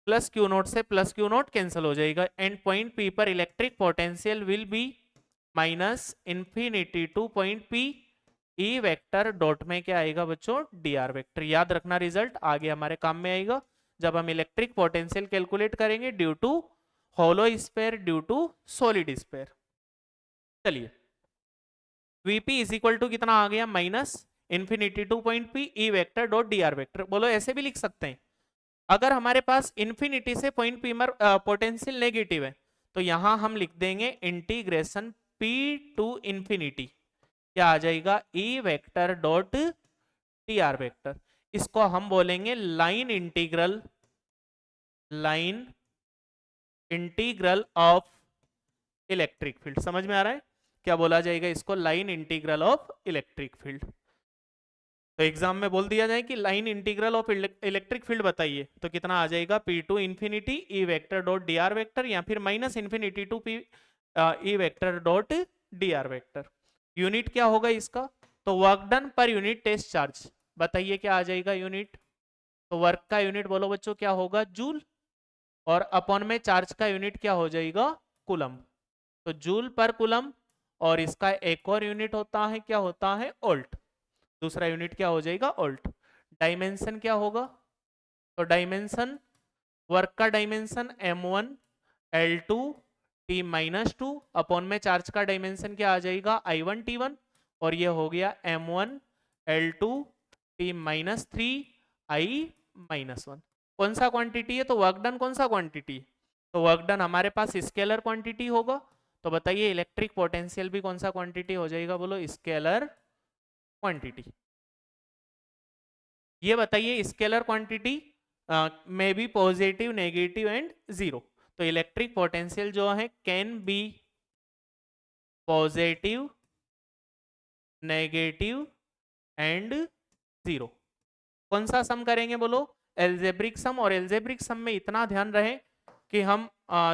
प्लस क्यू नॉट से प्लस क्यू नॉट कैंसिल हो जाएगा। एंड पॉइंट P पर electric potential will be minus infinity to point P E vector dot में क्या आएगा बच्चों? dr vector. याद रखना, रिजल्ट आगे हमारे काम में आएगा जब हम इलेक्ट्रिक पोटेंशियल कैलकुलेट करेंगे due to hollow sphere, due to solid sphere. चलिए Vp इज इक्वल टू कितना आ गया? Minus infinity to point P E vector dot dr vector. बोलो ऐसे भी लिख सकते हैं, अगर हमारे पास इंफिनिटी से पॉइंट P पर पोटेंशियल नेगेटिव है तो यहां हम लिख देंगे इंटीग्रेशन P टू इंफिनिटी, क्या आ जाएगा? E vector dot dr vector. इसको हम बोलेंगे line integral of electric field. समझ में आ रहा है? क्या बोला जाएगा इसको? Line integral of electric field. तो एग्जाम में बोल दिया जाए कि line integral of electric field बताइए, तो कितना आ जाएगा? P to infinity E vector dot D R vector, या फिर minus infinity to P E vector dot D R vector. Unit क्या होगा इसका? तो वर्क डन पर यूनिट टेस्ट चार्ज। बताइए क्या आ जाएगा यूनिट? तो वर्क का यूनिट बोलो बच्चों क्या होगा? जूल। और अपॉन में चार्ज का यूनिट क्या हो जाएगा? कूलम। तो जूल पर कूलम। और इसका एक और यूनिट होता है, क्या होता है? ओल्ट। दूसरा यूनिट क्या हो जाएगा? ओल्ट। डायमेंशन क्या होगा? तो डायमेंशन, वर्क का dimension m1 l2 t minus two, upon में चार्ज का डायमेंशन क्या आ जाएगा? i1 t1, और ये हो गया m1 l2 t minus three i minus one. कौन सा क्वांटिटी है? तो वर्क डन कौन सा क्वांटिटी? तो वर्क डन हमारे पास स्केलर क्वांटिटी होगा। तो बताइए इलेक्ट्रिक पोटेंशियल भी कौन सा क्वांटिटी हो जाएगा? बोलो स्केलर क्वांटिटी। ये बताइए स्केलर क्वांटिटी में भी पॉजिटिव, नेगेटिव एंड जीरो। तो इलेक्ट्रिक पोटेंशियल जो है can be positive, negative and zero. कौन सा सम करेंगे बोलो? Algebraic sum. और एल्जेब्रिक सम में इतना ध्यान रहे कि हम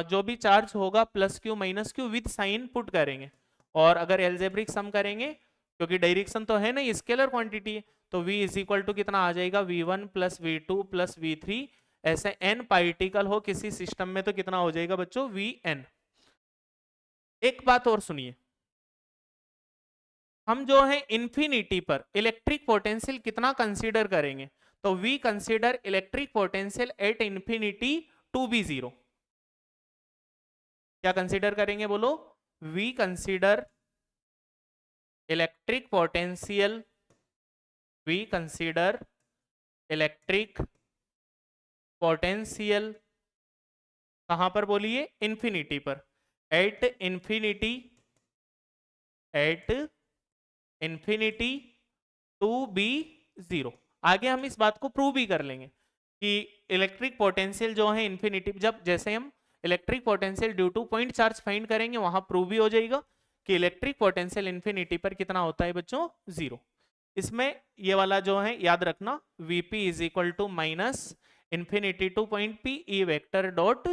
जो भी चार्ज होगा plus q minus q with sign put करेंगे। और अगर एल्जेब्रिक सम करेंगे, क्योंकि डायरेक्शन तो है नहीं, स्केलर क्वांटिटी है, तो v इज इक्वल टू कितना आ जाएगा? v1 plus v2 plus v3। ऐसे n पार्टिकल हो किसी सिस्टम में तो कितना हो जाएगा बच्चों? vn। एक बात और सुनिए, हम जो है इंफिनिटी पर इलेक्ट्रिक पोटेंशियल कितना कंसीडर करेंगे? तो we consider electric potential at infinity to be zero. क्या कंसीडर करेंगे बोलो? We consider electric potential, we consider electric potential कहां पर बोलिए? इंफिनिटी पर। At infinity, at infinity to be zero. आगे हम इस बात को प्रूव भी कर लेंगे कि इलेक्ट्रिक पोटेंशियल जो है इंफिनिटी, जब जैसे हम electric potential due two point charge find करेंगे वहां प्रूव भी हो जाएगा कि इलेक्ट्रिक पोटेंशियल इंफिनिटी पर कितना होता है बच्चों? जीरो। इसमें ये वाला जो है याद रखना, Vp is equal to minus infinity to point P E vector dot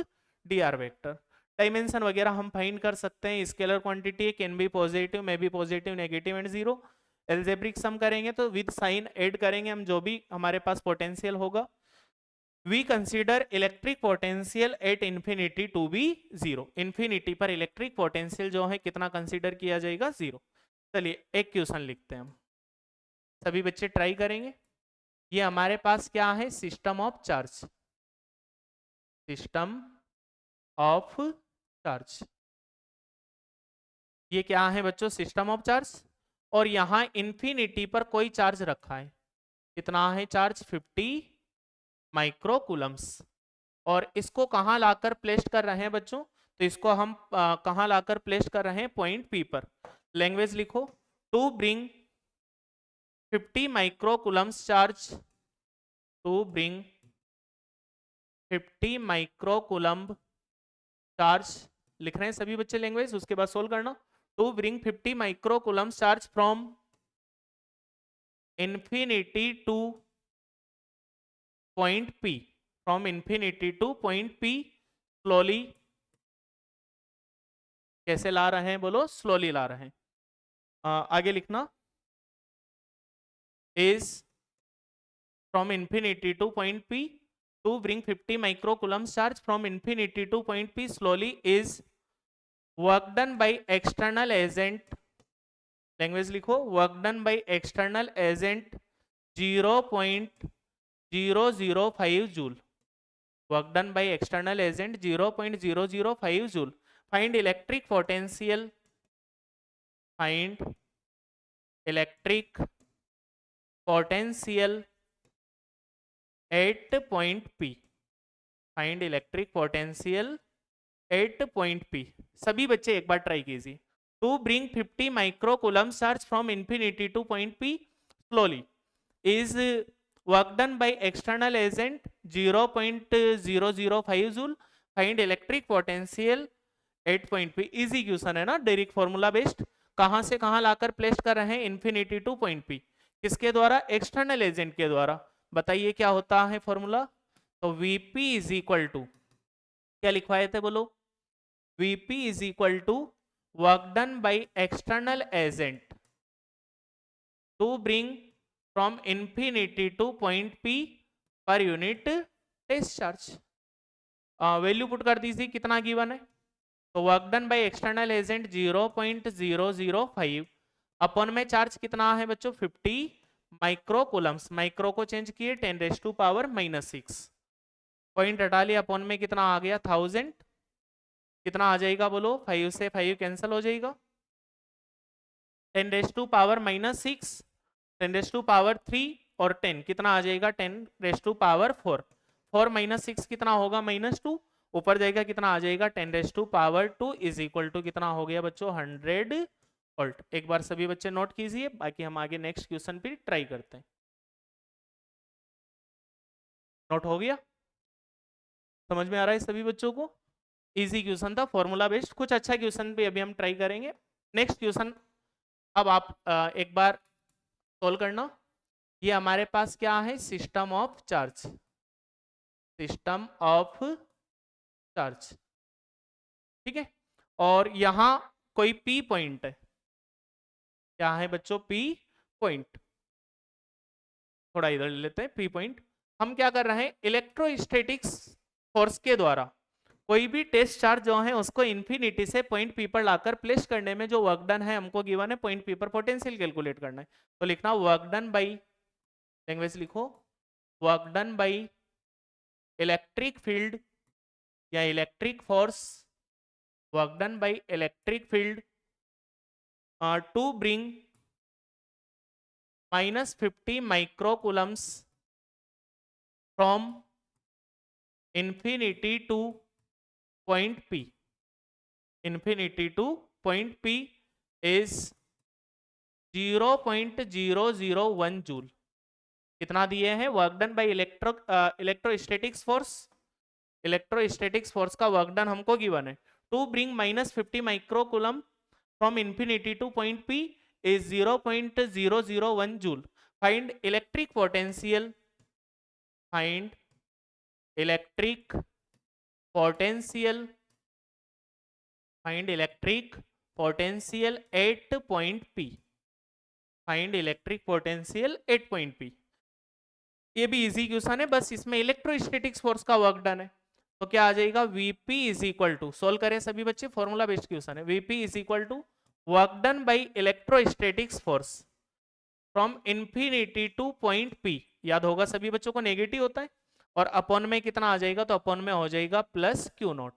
D R vector. Dimension वगैरह हम फाइंड कर सकते हैं। Scalar quantity can be positive, may be positive, negative and zero. Algebraic sum करेंगे तो विद साइन ऐड करेंगे हम जो भी हमारे पास पोटेंशियल होगा। We consider electric potential at infinity to be zero. Infinity पर इलेक्ट्रिक पोटेंशियल जो है कितना कंसीडर किया जाएगा? जीरो। चलिए एक क्वेश्चन लिखते हैं हम, सभी बच्चे ट्राई करेंगे। ये हमारे पास क्या है? System of charge, system of charge. ये क्या है बच्चों? System of charge. और यहां इंफिनिटी पर कोई चार्ज रखा है। कितना है चार्ज? 50 micro Coulomb's. और इसको कहां लाकर प्लेस कर रहे हैं बच्चों? तो इसको हम कहां लाकर प्लेस कर रहे हैं? पॉइंट पी पर। लैंग्वेज लिखो, to bring 50 micro coulombs charge, to bring 50 micro coulomb charge. लिख रहे हैं सभी बच्चे लैंग्वेज, उसके बाद सोल्व करना। To bring 50 micro coulomb charge from infinity to point P, from infinity to point P slowly. कैसे ला रहे हैं बोलो? स्लोली ला रहे हैं। आगे लिखना, is from infinity to point P to bring 50 micro coulomb charge from infinity to point P slowly is work done by external agent. Language लिखो, work done by external agent 0.005 joule. Work done by external agent 0.005 joule. Find electric potential, find electric potential at point P, find electric potential at point P. सभी बच्चे एक बार try कीजिए। To bring 50 micro coulomb charge from infinity to point P slowly is work done by external agent 0.005 joule. Find electric potential 8.p easy question है ना, direct formula based. कहां से कहां लाकर प्लेस कर रहे हैं, इन्फिनिटी टू पॉइंट पी। किसके द्वारा, एक्सटर्नल एजेंट के द्वारा। बताइए क्या होता है फॉर्मूला। तो Vp इज इक्वल टू, क्या लिखवाए थे बोलो, Vp is equal to work done by external agent to bring from infinity to point P पर unit test charge. Value put कर दीजिए, कितना गिवन है। तो work done by external agent 0.005 upon में चार्ज कितना है बच्चों, 50 माइक्रो कूलम्स। माइक्रो को चेंज किए 10⁻⁻⁶। पॉइंट हटा लिया, अपन में कितना आ गया 1000। कितना आ जाएगा बोलो, 5 से 5 कैंसिल हो जाएगा। 10⁻⁻⁶, 10⁻3 और 10 कितना आ जाएगा, 10⁻4। 4 - 6 कितना होगा, -2। ऊपर जाएगा कितना आ जाएगा, 10⁻2 इज इक्वल टू कितना हो गया बच्चों, 100 वोल्ट। एक बार सभी बच्चे नोट कीजिए, बाकी हम आगे नेक्स्ट क्वेश्चन पे ट्राई करते हैं। नोट हो गया, समझ में आ रहा है सभी बच्चों को। इजी क्वेश्चन था, फॉर्मूला बेस्ड। कुछ अच्छा क्वेश्चन पे अभी हम ट्राई करेंगे। नेक्स्ट क्वेश्चन अब आप एक बार सोल्व करना। ये हमारे पास क्या है, system of charge, system of charge, ठीक है। और यहां कोई P पॉइंट है, क्या है बच्चों, P पॉइंट। थोड़ा इधर ले लेते हैं P पॉइंट। हम क्या कर रहे हैं, इलेक्ट्रोस्टैटिक्स फोर्स के द्वारा कोई भी टेस्ट चार्ज जो है उसको इन्फिनिटी से पॉइंट P पर लाकर प्लेस करने में जो वर्क डन है हमको गिवन है, पॉइंट P पर पोटेंशियल कैलकुलेट करना है। तो लिखना वर्क डन बाई, लैंग्वेज लिखो, work done by electric field या electric force, work done by electric field to bring -50 micro coulombs from infinity to point P, infinity to point P is 0.001 joule. कितना दिए हैं, work done by electrostatics force, electrostatics force का work done हमको given है, to bring -50 micro coulomb from infinity to point P is 0.001 joule. Find electric potential, find electric potential, find electric potential at point P, find electric potential at point P। ये भी easy question है, बस इसमें electrostatics force का work done है। तो क्या आ जाएगा, Vp is equal to, solve करें सभी बच्चे, फॉर्मूला बेस्ड क्वेश्चन है। Vp is equal to work done by electrostatics force from infinity to point P, याद होगा सभी बच्चों को नेगेटिव होता है, और अपॉन में कितना आ जाएगा, तो अपॉन में हो जाएगा plus Q not.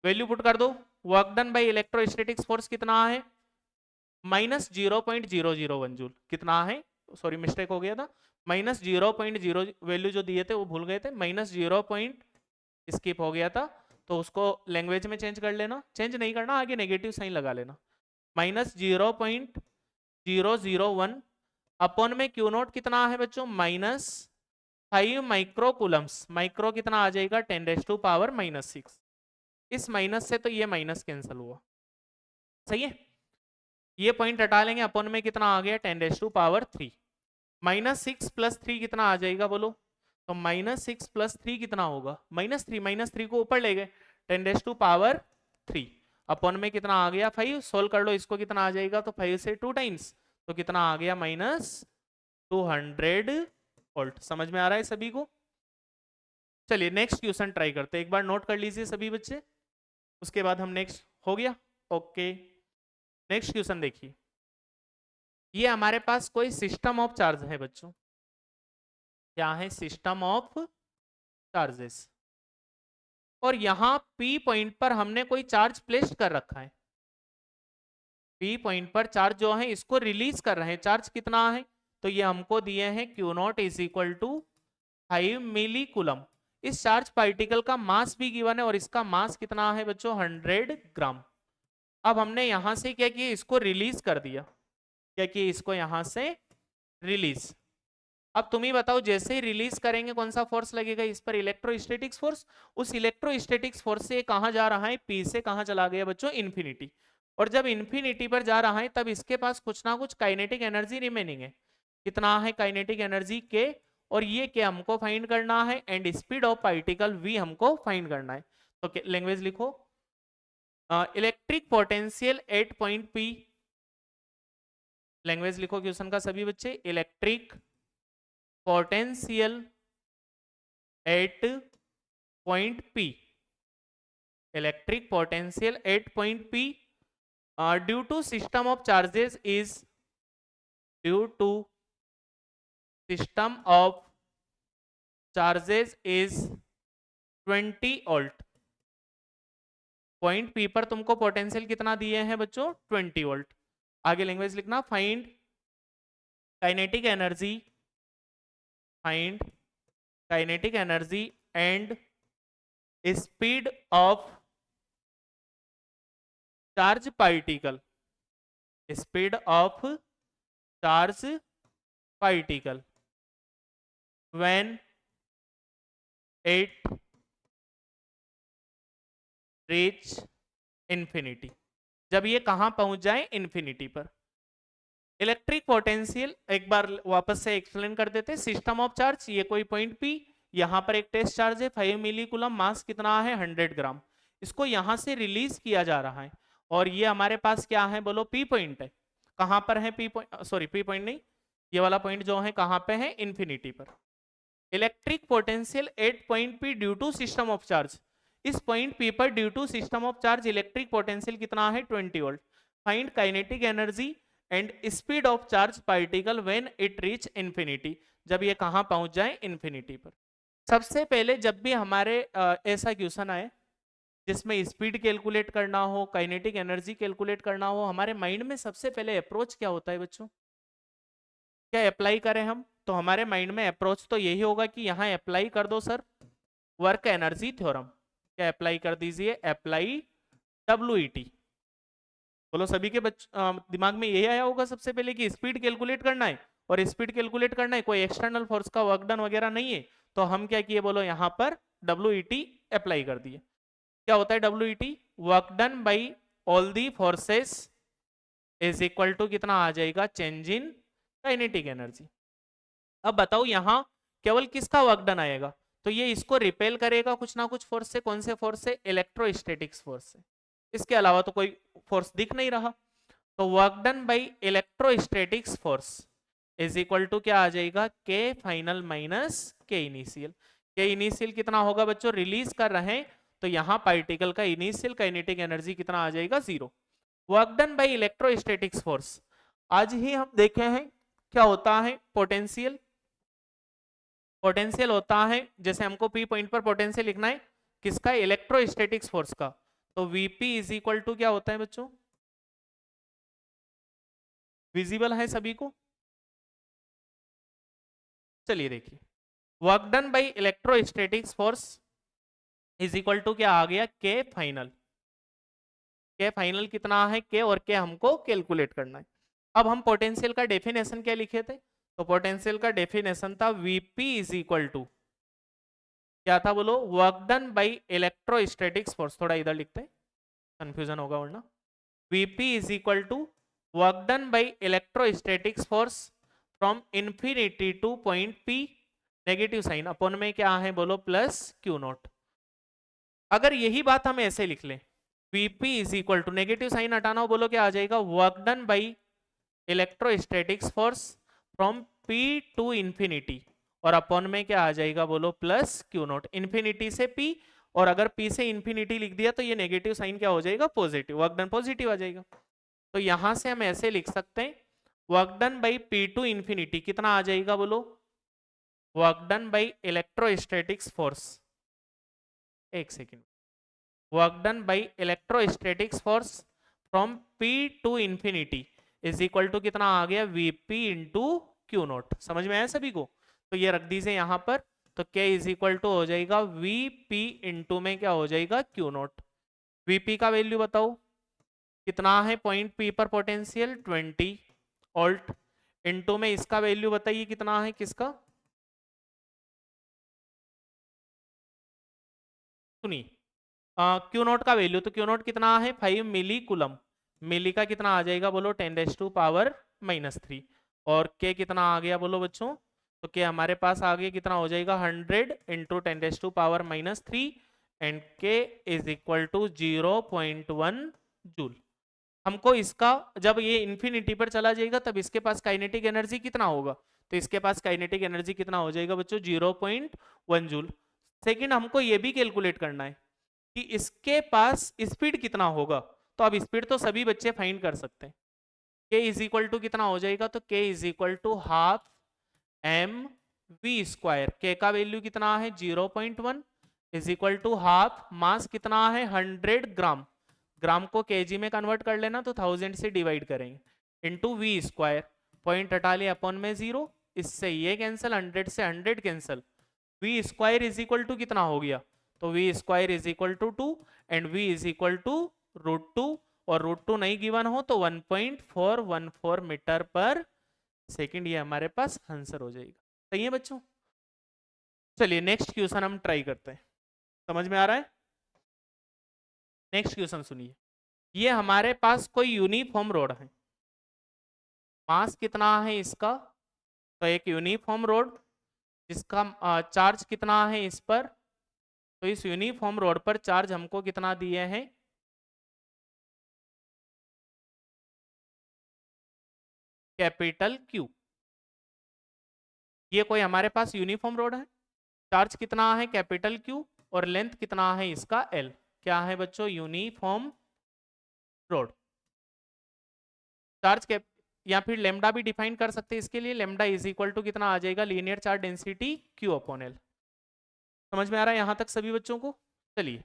Value put कर दो, work done by electrostatics force कितना है, -0.001 जूल। कितना है, सॉरी मिस्टेक हो गया था, -0.0, वैल्यू जो दिए थे वो भूल गए थे, -0. स्किप हो गया था, तो उसको लैंग्वेज में चेंज कर लेना, चेंज नहीं करना, आगे नेगेटिव साइन लगा लेना। -0.001 अपॉन में Q नॉट कितना है बच्चों, -5 माइक्रो कूलम्स। माइक्रो कितना आ जाएगा, 10⁻⁻⁶। इस माइनस से तो ये माइनस कैंसिल हुआ, सही है। ये पॉइंट हटा लेंगे, अपॉन में कितना आ गया, 10⁻3। -6 + 3 कितना आ जाएगा बोलो, तो -6 + 3 कितना होगा, -3 को ऊपर ले गए, 10⁻3 अपॉन में कितना आ गया 5। सोल्व कर लो इसको, कितना आ जाएगा, तो 5 से 2 टाइम्स, तो कितना आ गया, -200 वोल्ट। समझ में आ रहा है सभी को। चलिए नेक्स्ट क्वेश्चन ट्राई करते हैं, एक बार नोट कर लीजिए सभी बच्चे, उसके बाद हम नेक्स्ट, हो गया ओके। नेक्स्ट क्वेश्चन देखिए, ये हमारे पास कोई सिस्टम ऑफ चार्ज है बच्चों, क्या है, सिस्टम ऑफ चार्जेस, और यहां P पॉइंट पर हमने कोई चार्ज प्लेस कर रखा है। P पॉइंट पर चार्ज जो है इसको रिलीज कर रहे हैं, चार्ज कितना है, तो ये हमको दिए हैं Q naught is equal to 5 milli coulomb. इस चार्ज पार्टिकल का मास भी गिवन है, और इसका मास कितना है बच्चों, 100 ग्राम। अब हमने यहां से क्या किया, इसको रिलीज कर दिया, क्या किया, इसको यहां से रिलीज। अब तुम ही बताओ, जैसे ही रिलीज करेंगे कौन सा फोर्स लगेगा इस पर? Electrostatics force. उस इलेक्ट्रोस्टैटिक्स फोर्स से कहां जा रहा है? पी से कहां चला गया बच्चों? इन्फिनिटी। और जब इन्फिनिटी पर जा रहा है तब इसके पास कुछ ना कुछ काइनेटिक एनर्जी रिमेनिंग है। कितना है काइनेटिक एनर्जी? के। और ये के हमको फाइंड करना है and speed of particle V हमको फाइंड करना है। तो लैंग्वेज लिखो, electric potential at point P. Language लिखो क्वेश्चन का सभी बच्चे, electric potential at point P. Electric potential at point P due to system of charges is, due to system of charges is 20 volt. Point P पर तुमको potential कितना दिए हैं बच्चों? 20 वोल्ट। आगे लैंग्वेज लिखना, find kinetic energy, find kinetic energy and speed of charge particle, speed of charge particle when it reach infinity, जब ये कहां पहुंच जाए? इंफिनिटी पर। इलेक्ट्रिक पोटेंशियल एक बार वापस से एक्सप्लेन कर देते। सिस्टम ऑफ चार्ज, ये कोई पॉइंट पी, यहां पर एक टेस्ट चार्ज है 5 मिली कूलम, मास कितना है? 100 ग्राम। इसको यहां से रिलीज किया जा रहा है और ये हमारे पास क्या है बोलो? पी पॉइंट है। कहां पर है P point? Sorry P point नहीं, ये वाला पॉइंट जो है कहां पे है? इंफिनिटी पर। Electric potential at point P due to system of charge, इस पॉइंट पी पर due to system of charge electric potential कितना है? 20 volt. Find kinetic energy and speed of charge particle when it reach infinity, जब ये कहां पहुंच जाए? Infinity पर। सबसे पहले जब भी हमारे ऐसा क्वेश्चन आए जिसमें स्पीड कैलकुलेट करना हो, काइनेटिक एनर्जी कैलकुलेट करना हो, हमारे माइंड में सबसे पहले अप्रोच क्या होता है बच्चों? क्या अप्लाई करें हम? तो हमारे माइंड में अप्रोच तो यही होगा कि यहाँ अप्लाई कर दो सर वर्क एनर्जी थ्योरम। क्या अप्लाई कर दीजिए? Apply WET। बोलो सभी के दिमाग में यही आया होगा सबसे पहले कि स्पीड कैलकुलेट करना है, और स्पीड कैलकुलेट करना है, कोई एक्सटर्नल फोर्स का वर्क डन वगैरह नहीं है। तो हम क्या किए बोलो? यहाँ पर WET अप्लाई कर दिए। क्या होता है WET? Work done by all the forces is equal to कितना आ जाएगा? Change in kinetic energy. अब बताओ यहाँ केवल किसका वर्क डन आएगा? तो ये इसको रिपेल करेगा कुछ ना कुछ फोर्स से। कौन से फोर्स से? इलेक्ट्रोस्टैटिक्स फोर्स से। इसके अलावा तो कोई फोर्स दिख नहीं रहा। तो work done by electrostatics force is equal to क्या आ जाएगा? K final minus K initial. K initial कितना होगा बच्चों? रिलीज कर रहे हैं तो यहाँ पार्टिकल का इनिशियल काइनेटिक एनर्जी कितना आ जाएगा? 0। Work done by electrostatics force, आज ही हम देखे हैं क्या होता है पोटेंशियल। पोटेंशियल होता है, जैसे हमको पी पॉइंट पर पोटेंशियल लिखना है किसका? इलेक्ट्रोस्टैटिक्स फोर्स का। तो वीपी इज इक्वल टू क्या होता है बच्चों? विजिबल है सभी को? चलिए देखिए, work done by electrostatics force is equal to क्या आ गया? के फाइनल। के फाइनल कितना है? के, और के हमको कैलकुलेट करना है। अब हम पोटेंशियल का डेफिनेशन क्या लिखे थे? तो पोटेंशियल का डेफिनेशन था वीपी इज इक्वल टू क्या था बोलो? Work done by electrostatics force. थोड़ा इधर लिखते हैं, कंफ्यूजन होगा वरना। VP is equal to work done by electrostatics force from infinity to point P, negative sign upon में क्या है बोलो? Plus q naught. अगर यही बात हम ऐसे लिख लें, Vp is equal to, negative sign हटाना हो बोलो क्या आ जाएगा? Work done by electrostatics force from P to infinity, और अपॉन में क्या आ जाएगा बोलो? Plus q not. इंफिनिटी से P, और अगर P से इंफिनिटी लिख दिया तो ये नेगेटिव साइन क्या हो जाएगा? पॉजिटिव। वर्क डन पॉजिटिव आ जाएगा। तो यहां से हम ऐसे लिख सकते हैं work done by P to infinity कितना आ जाएगा बोलो? Work done by electrostatics force, एक second, work done by electrostatics force from P to infinity is equal to कितना आ गया? Vp into Q naught. समझ में आया सभी को? तो ये रख दीजिए यहाँ पर। तो K इज इक्वल टू हो जाएगा Vp इंटू में क्या हो जाएगा? Q not. Vp का वैल्यू बताओ कितना है? पॉइंट P पर पोटेंशियल 20 वोल्ट, इंटू में इसका वैल्यू बताइए कितना है? किसका? सुनिए क्यू नॉट का वैल्यू, तो क्यू नॉट कितना है 5 मिली कुलम, मिली का कितना आ जाएगा बोलो 10⁻⁻³ और के कितना आ गया बोलो बच्चों, तो के हमारे पास आगे कितना हो जाएगा 100 × 10⁻³ एंड के इज इक्वल टू 0.1 जूल। हमको इसका जब ये इंफिनिटी पर चला जाएगा तब इसके पास काइनेटिक एनर्जी कितना होगा, तो इसके पास काइनेटिक एनर्जी कितना हो जाएगा बच्चों 0.1 जूल। सेकंड हमको ये भी कैलकुलेट करना है कि इसके पास स्पीड कितना होगा, तो अब स्पीड तो सभी बच्चे फाइंड कर सकते हैं। के इज इक्वल टू कितना हो जाएगा, तो के is equal to half mv², के का वैल्यू कितना है 0.1 इज इक्वल टू हाफ, मास कितना है 100 ग्राम, ग्राम को केजी में कन्वर्ट कर लेना तो 1000 से डिवाइड करेंगे, इंटू v², पॉइंट हटा लिया अपॉन में 0, इससे ये कैंसिल 100 से 100 cancel, v² is equal to कितना हो गया, तो v² is equal to 2 and v is equal to √2 और √2 नहीं गिवन हो तो 1.414 मीटर पर सेकंड, ये हमारे पास आंसर हो जाएगा। सही है बच्चों, चलिए नेक्स्ट क्वेश्चन हम ट्राई करते हैं, समझ में आ रहा है। नेक्स्ट क्वेश्चन सुनिए, ये हमारे पास कोई यूनिफॉर्म रोड है, मास कितना है इसका, तो एक यूनिफॉर्म रोड जिसका चार्ज कितना है इस पर, तो इस यूनिफॉर्म रोड पर चार्ज हमको कितना दिए हैं कैपिटल Q। ये कोई हमारे पास यूनिफॉर्म रोड है, चार्ज कितना है कैपिटल Q और लेंथ कितना है इसका L। क्या है बच्चों, यूनिफॉर्म रोड। चार्ज कैप या फिर लेमडा भी डिफाइन कर सकते हैं इसके लिए, लेमडा इज इक्वल टू कितना आ जाएगा लीनियर चार्ज डेंसिटी Q/L। समझ में आ रहा है यहां तक सभी बच्चों को। चलिए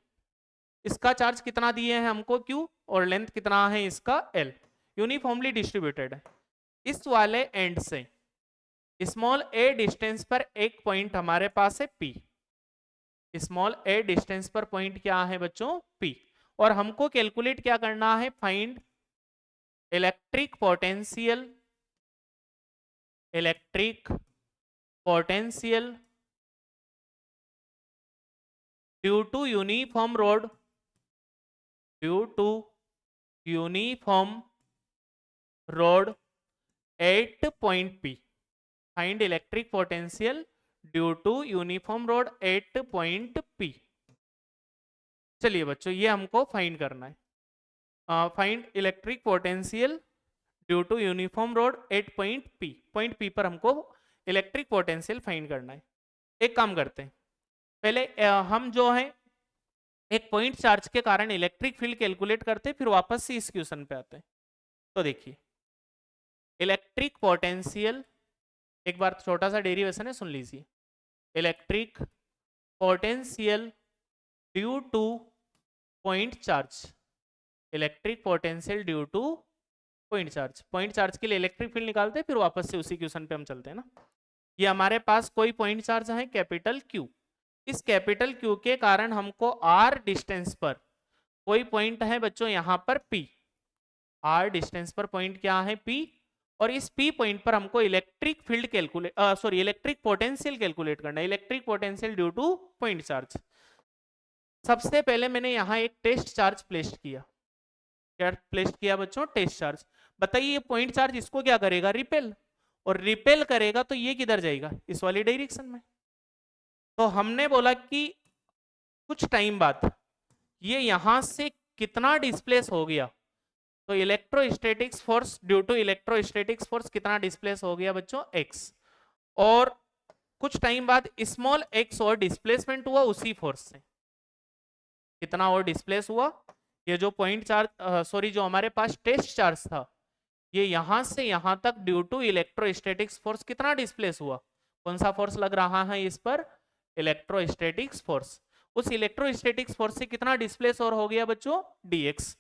इसका चार्ज कितना दिए हैं हमको Q और लेंथ कितना है इसका L, यूनिफॉर्मली डिस्ट्रीब्यूटेड है। इस वाले एंड से स्मॉल a डिस्टेंस पर एक पॉइंट हमारे पास है P, स्मॉल a डिस्टेंस पर पॉइंट क्या है बच्चों P, और हमको कैलकुलेट क्या करना है, find electric potential, electric potential due to uniform rod, due to uniform rod at point P, find electric potential due to uniform rod at point P। चलिए बच्चों ये हमको फाइंड करना है, find electric potential due to uniform rod at point P, point P पर हमको electric potential find करना है। एक काम करते हैं, पहले हम जो है एक पॉइंट चार्ज के कारण इलेक्ट्रिक फील्ड कैलकुलेट करते हैं, फिर वापस से इस क्वेश्चन पे आते हैं। तो देखिए इलेक्ट्रिक पोटेंशियल, एक बार छोटा सा डेरिवेशन है सुन लीजिए, electric potential due two point charge, electric potential due two point charge, point charge के लिए इलेक्ट्रिक फील्ड निकालते हैं, फिर वापस से उसी क्वेश्चन पे हम चलते हैं ना। ये हमारे पास कोई पॉइंट चार्ज है कैपिटल Q, इस कैपिटल Q के कारण हमको R डिस्टेंस पर कोई पॉइंट है बच्चों यहाँ पर P, R डिस्टेंस पर पॉइंट क्या है P, और इस P पॉइंट पर हमको electric field calculate sorry electric potential calculate करना है, electric potential due two point charge. सबसे पहले मैंने यहाँ एक टेस्ट चार्ज प्लेस किया, क्या प्लेस किया बच्चों, टेस्ट चार्ज। बताइए ये पॉइंट चार्ज इसको क्या करेगा, रिपेल, और रिपेल करेगा तो ये किधर जाएगा, इस वाली डायरेक्शन में। तो हमने बोला कि कुछ टाइम बाद ये यहां से कितना डिस्प्लेस हो गया, तो electrostatics force due to electrostatics force कितना डिस्प्लेस हो गया बच्चों x, और कुछ टाइम बाद स्मॉल x और डिस्प्लेसमेंट हुआ उसी फोर्स से, कितना और डिस्प्लेस हुआ, ये जो पॉइंट चार्ज सॉरी जो हमारे पास टेस्ट चार्ज था ये यहां से यहां तक ड्यू टू इलेक्ट्रोस्टैटिक्स फोर्स कितना डिस्प्लेस हुआ, कौन सा फोर्स लग रहा है इस पर, इलेक्ट्रोस्टैटिक्स फोर्स। उस इलेक्ट्रोस्टैटिक्स फोर्स से कितना डिस्प्लेस और हो गया बच्चों dx।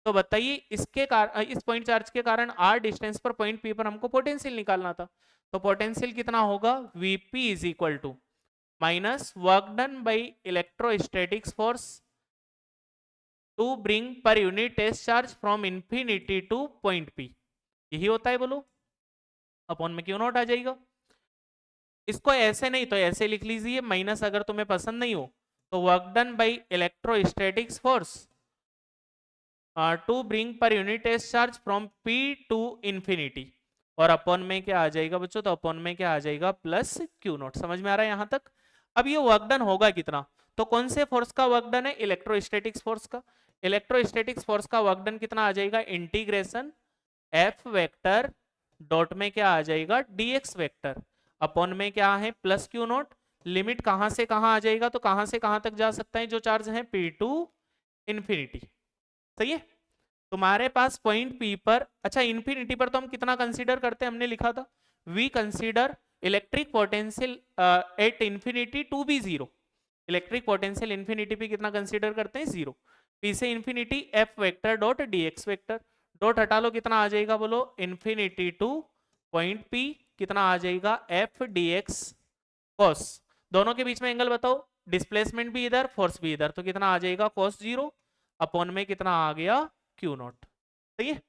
तो बताइए इसके कारण इस पॉइंट चार्ज के कारण r डिस्टेंस पर पॉइंट P पर हमको पोटेंशियल निकालना था, तो पोटेंशियल कितना होगा Vp is equal to minus work done by electrostatics force to bring पर unit test charge from infinity to point P, यही होता है बोलो, अपॉन में क्यों नॉट आ जाएगा। इसको ऐसे नहीं तो ऐसे लिख लीजिए, माइनस अगर तुम्हें पसंद नहीं हो तो work done by electrostatics force to bring पर unit test charge from P to infinity, और अपॉन में क्या आ जाएगा बच्चों, तो अपॉन में क्या आ जाएगा प्लस क्यू नॉट। समझ में आ रहा है यहां तक? अब ये वर्क डन होगा कितना, तो कौन से फोर्स का वर्क डन है, इलेक्ट्रोस्टैटिक्स फोर्स का। इलेक्ट्रोस्टैटिक्स फोर्स का वर्क डन कितना आ जाएगा, इंटीग्रेशन एफ वेक्टर डॉट में क्या आ जाएगा dx वेक्टर, अपॉन में क्या है प्लस क्यू नॉट। लिमिट कहां से कहां आ जाएगा, तो कहां से कहां तक जा सकता है जो चार्ज है, P टू इंफिनिटी। सही है, तुम्हारे पास पॉइंट P पर, अच्छा इन्फिनिटी पर तो हम कितना कंसीडर करते हैं, हमने लिखा था we consider electric potential at infinity to be zero. Electric potential infinity पे कितना कंसीडर करते हैं, जीरो। P से infinity F vector dot dx vector, dot हटा लो कितना आ जाएगा बोलो, इंफिनिटी टू पॉइंट P कितना आ जाएगा एफ dx cos, दोनों के बीच में एंगल बताओ, डिस्प्लेसमेंट भी इधर फोर्स भी इधर, तो कितना आ जाएगा cos जीरो, अपॉन में कितना आ गया क्यू नॉट। सही है,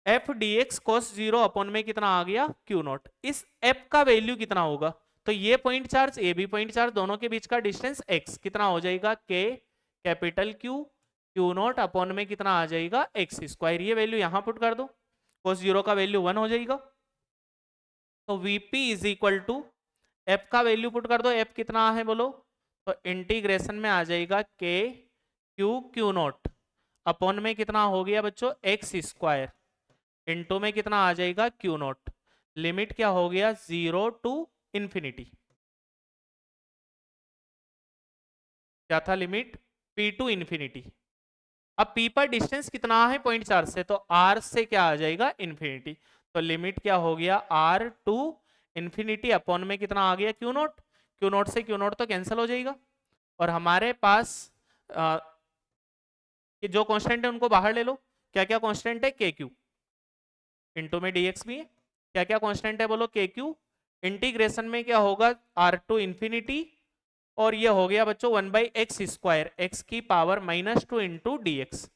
F dx cos zero upon में कितना आ गया क्यू नॉट। इस एफ का वैल्यू कितना होगा, तो ये पॉइंट चार्ज ये भी पॉइंट चार्ज, दोनों के बीच का डिस्टेंस x कितना हो जाएगा k capital Q Q not upon में कितना आ जाएगा एक्स स्क्वायर। ये वैल्यू यहां पुट कर दो, cos जीरो का वैल्यू 1 हो जाएगा, तो Vp is equal to F का वैल्यू पुट कर दो, एफ कितना है बोलो, तो इंटीग्रेशन में आ जाएगा k क्यू नॉट अपॉन में कितना हो गया बच्चों एक्स स्क्वायर, इनटू में कितना आ जाएगा क्यू नॉट, लिमिट क्या हो गया 0 टू इंफिनिटी, क्या था लिमिट P टू इंफिनिटी। अब P पर डिस्टेंस कितना है पॉइंट चार्ज से, तो R से क्या आ जाएगा इंफिनिटी, तो लिमिट क्या हो गया R टू इंफिनिटी अपॉन में कितना आ गया क्यू नॉट, क्यू नॉट से क्यू नॉट तो कैंसिल हो जाएगा, और हमारे पास कि जो कांस्टेंट है उनको बाहर ले लो, क्या क्या कांस्टेंट है, के क्यू, इंटू में dx भी है, क्या क्या कांस्टेंट है बोलो, के क्यू, इंटीग्रेशन में क्या होगा R टू इंफिनिटी, और ये हो गया बच्चों 1 बाई एक्स स्क्वायर, एक्स की power -2 into d x,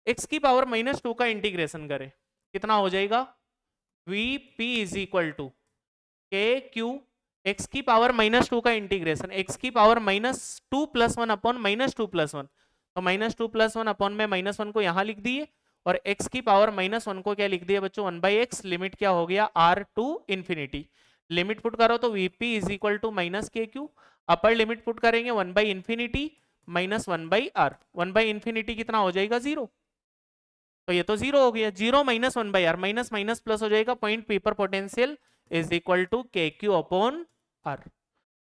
x की पावर -2 का इंटीग्रेशन करें कितना हो जाएगा, V P is equal to k q, x की पावर -2 का इंटीग्रेशन, एक्स की पावर -2 + 1 अपॉन -2 + 1, तो -2 + 1 अपॉन में -1 को यहाँ लिख दिए, और x की पावर -1 को क्या लिख दिया बच्चों 1 बाई एक्स, लिमिट क्या हो गया R to infinity, limit put करो तो Vp is equal to minus k q, upper limit put करेंगे 1 by infinity minus 1 by R, 1 by infinity कितना हो जाएगा 0, तो ये तो 0 हो गया, 0 minus 1 by R, minus minus plus हो जाएगा, पॉइंट P पर potential is equal to k q upon R.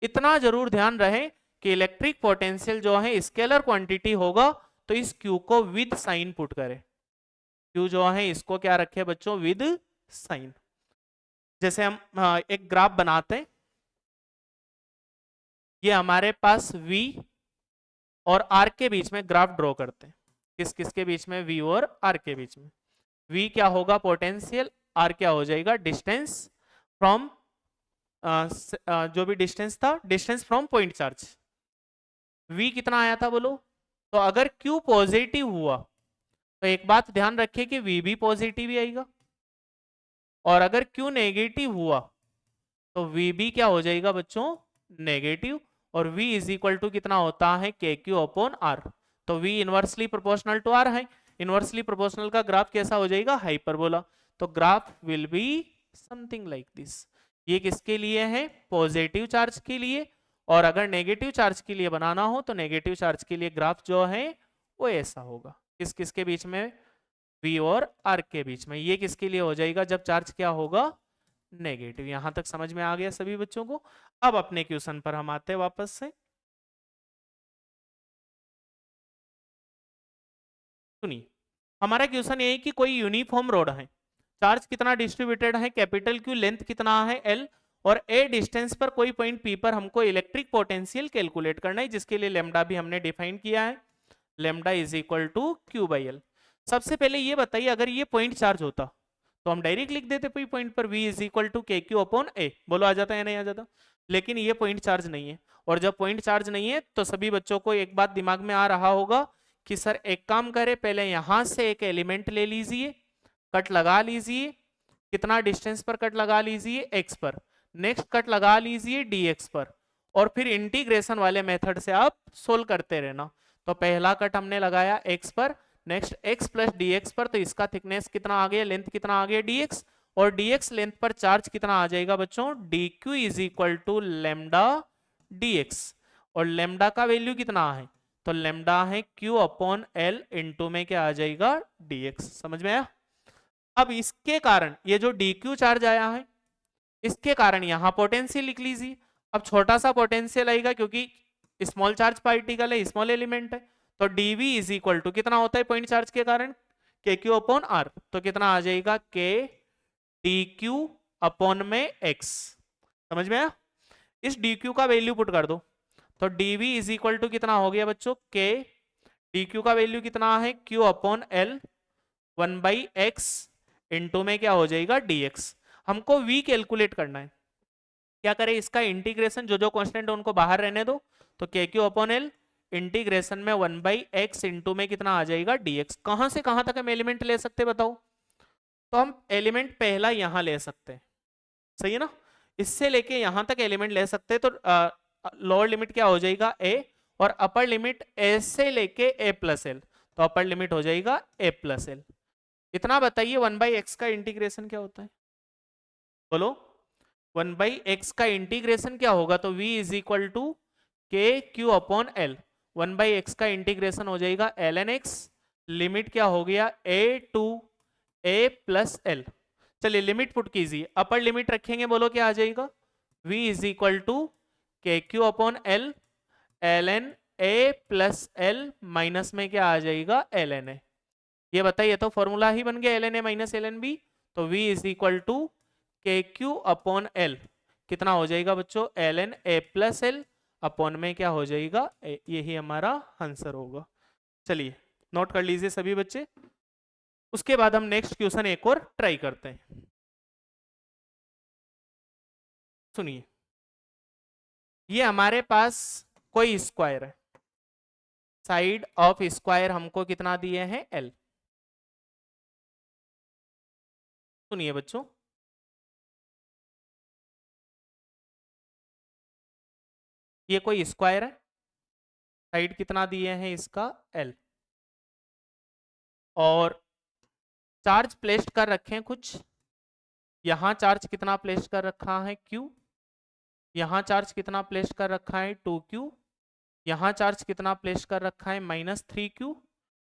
इतना जरूर ध्यान रहे कि इलेक्ट्रिक पोटेंशियल जो है स्केलर क्वांटिटी होगा, तो इस Q को विद साइन पुट करें, Q जो है इसको क्या रखे बच्चों विद साइन। जैसे हम एक ग्राफ बनाते हैं, ये हमारे पास V और R के बीच में ग्राफ ड्रॉ करते हैं, किस किस के बीच में, V और R के बीच में। V क्या होगा पोटेंशियल, R क्या हो जाएगा डिस्टेंस फ्रॉम जो भी डिस्टेंस था, distance from point charge. V कितना आया था बोलो, तो अगर Q पॉजिटिव हुआ तो एक बात ध्यान रखिए कि V भी पॉजिटिव ही आएगा, और अगर Q नेगेटिव हुआ तो V भी क्या हो जाएगा बच्चों नेगेटिव, और V इज इक्वल टू कितना होता है के क्यू अपॉन आर, तो V inversely proportional to R है, इनवर्सली प्रोपोर्शनल का ग्राफ कैसा हो जाएगा हाइपरबोला, तो graph will be something like this. ये किसके लिए है, पॉजिटिव चार्ज के लिए, और अगर नेगेटिव चार्ज के लिए बनाना हो तो नेगेटिव चार्ज के लिए ग्राफ जो है वो ऐसा होगा, किस किसके बीच में, V और R के बीच में। ये किसके लिए हो जाएगा, जब चार्ज क्या होगा नेगेटिव। यहां तक समझ में आ गया सभी बच्चों को। अब अपने क्वेश्चन पर हम आते हैं वापस से, सुनिए हमारा क्वेश्चन ये है कि कोई यूनिफॉर्म रोड है, चार्ज कितना डिस्ट्रीब्यूटेड है, कैपिटल Q, लेंथ कितना है L, और ए डिस्टेंस पर कोई पॉइंट P पर हमको इलेक्ट्रिक पोटेंशियल कैलकुलेट करना है, जिसके लिए लेमडा भी हमने डिफाइन किया है, lambda is equal to Q by L। सबसे पहले ये बताइए अगर ये पॉइंट चार्ज होता तो हम डायरेक्ट लिख देते पॉइंट पर V is equal to k q upon ए, बोलो आ जाता है या नहीं आ जाता, लेकिन ये पॉइंट चार्ज नहीं है, और जब पॉइंट चार्ज नहीं है तो सभी बच्चों को एक बात दिमाग में आ रहा होगा कि सर एक काम करे, पहले यहां से एक एलिमेंट ले लीजिए, कट लगा लीजिए, कितना डिस्टेंस पर कट लगा लीजिए x पर, नेक्स्ट कट लगा लीजिए dx पर, और फिर इंटीग्रेशन वाले मेथड से आप सोल्व करते रहना। तो पहला कट हमने लगाया x पर, नेक्स्ट x प्लस dx पर, तो इसका थिकनेस कितना आ गया, लेंथ कितना आ गया dx, और dx लेंथ पर चार्ज कितना आ जाएगा बच्चों, dq is equal to lambda dx, और लेमडा का वैल्यू कितना है, तो लेमडा है q अपॉन l, इंटू में क्या आ जाएगा dx। समझ में आया। अब इसके कारण ये जो dq चार्ज आया है, इसके कारण यहां पोटेंशियल लिख लीजिए। अब छोटा सा पोटेंशियल आएगा क्योंकि स्मॉल चार्ज पार्टिकल है, स्मॉल एलिमेंट है, तो dv इज इक्वल टू कितना होता है पॉइंट चार्ज के कारण, के क्यू अपॉन आर, तो कितना आ जाएगा के डी क्यू अपॉन में x। समझ में आया। इस dq का वैल्यू पुट कर दो, तो dv इज इक्वल टू कितना हो गया बच्चों, के dq का वैल्यू कितना है, q upon l 1/x, into में क्या हो जाएगा dx। हमको v कैलकुलेट करना है, क्या करें, इसका इंटीग्रेशन, जो जो कांस्टेंट उनको बाहर रहने दो, तो के क्यू अपॉन एल इंटीग्रेशन में 1/x, इंटू में कितना आ जाएगा dx। कहां से कहां तक हम एलिमेंट ले सकते बताओ, तो हम एलिमेंट पहला यहां ले सकते हैं, सही है ना, इससे लेके यहां तक एलिमेंट ले सकते हैं। तो लोअर लिमिट क्या हो जाएगा a, और अपर लिमिट a से लेके a प्लस एल, तो अपर लिमिट हो जाएगा a प्लस एल। इतना बताइए 1/x का इंटीग्रेशन क्या होता है, बोलो 1/x का इंटीग्रेशन क्या होगा, तो v is equal to k q upon L, 1/x का इंटीग्रेशन हो जाएगा ln x, लिमिट क्या हो गया a to a plus L. चलिए लिमिट पुट कीजिए, अपर लिमिट रखेंगे, बोलो क्या आ जाएगा, v is equal to k q upon L ln a plus L, minus में क्या आ जाएगा ln a। ये बताइए, तो फॉर्मूला ही बन गया ln a minus ln b, तो v is equal to k q upon L, कितना हो जाएगा बच्चों, ln a plus L, upon में क्या हो जाएगा a, यही हमारा आंसर होगा। चलिए नोट कर लीजिए सभी बच्चे, उसके बाद हम नेक्स्ट क्वेश्चन एक और ट्राई करते हैं। सुनिए, ये हमारे पास कोई स्क्वायर है, साइड ऑफ स्क्वायर हमको कितना दिए हैं l। सुनिए बच्चों, ये कोई स्क्वायर है, साइड कितना दिए हैं इसका l, और चार्ज प्लेस्ड कर रखे हैं कुछ, यहां चार्ज कितना प्लेस कर रखा है q, यहां चार्ज कितना प्लेस कर रखा है 2q, यहां चार्ज कितना प्लेस कर रखा है -3q,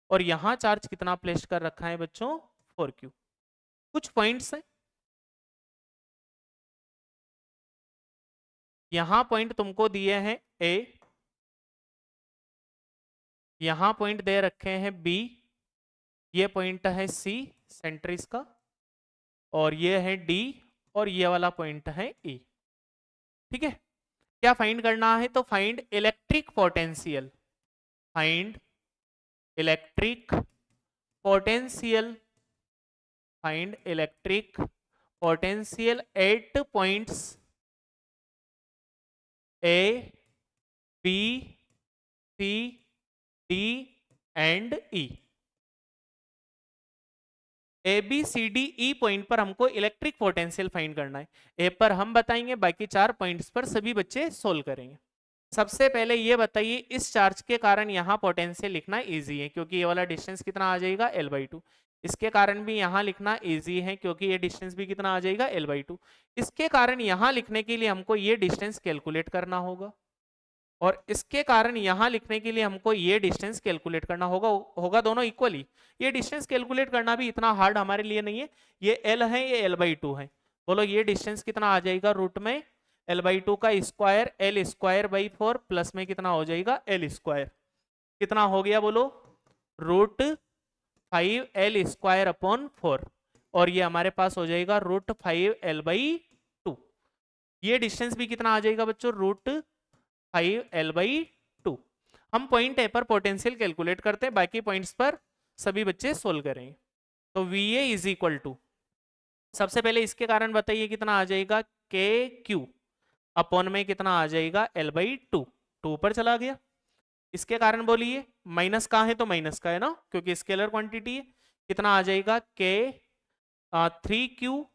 और यहां चार्ज कितना प्लेस कर रखा है बच्चों 4q। कुछ पॉइंट्स हैं, यहां पॉइंट तुमको दिए हैं a, यहां पॉइंट दे रखे हैं b, ये पॉइंट है c सेंटर इसका, और ये है d, और ये वाला पॉइंट है e। ठीक है, क्या फाइंड करना है, तो find electric potential, find electric potential, find electric potential at points a, b, c, d and e। A B C D E point पर हमको इलेक्ट्रिक पोटेंशियल फाइंड करना है। ए पर हम बताएंगे, बाकी 4 पॉइंट्स पर सभी बच्चे सोल्व करेंगे। सबसे पहले ये बताइए, इस चार्ज के कारण यहाँ पोटेंशियल लिखना इजी है, क्योंकि ये वाला डिस्टेंस कितना आ जाएगा l/2। इसके कारण भी यहाँ लिखना इजी है, क्योंकि ये डिस्टेंस भी कितना आ जाएगा l/2। इसके कारण यहाँ लिखने के लिए हमको ये डिस्टेंस कैलकुलेट करना होगा, और इसके कारण यहां लिखने के लिए हमको ये डिस्टेंस कैलकुलेट करना होगा दोनों इक्वली। ये डिस्टेंस कैलकुलेट करना भी इतना हार्ड हमारे लिए नहीं है, ये l है, ये l/2 है। बोलो ये डिस्टेंस कितना आ जाएगा, रूट में l/2 का स्क्वायर, l²/4 प्लस में कितना हो जाएगा l², कितना हो गया बोलो, √5l²/4, और ये हमारे पास हो जाएगा √5l/2। ये डिस्टेंस भी कितना आ जाएगा बच्चों, √5l/2। हम पॉइंट ए पर पोटेंशियल कैलकुलेट करते हैं, बाकी पॉइंट्स पर सभी बच्चे सोल्व करेंगे। तो VA इज इक्वल टू, सबसे पहले इसके कारण बताइए कितना आ जाएगा, KQ अपॉन में कितना आ जाएगा l/2, 2 पर चला गया। इसके कारण बोलिए, माइनस कहाँ है, तो माइनस का है ना, क्योंकि स्केलर क्वांटिटी है। कितना आ जाएगा K 3Q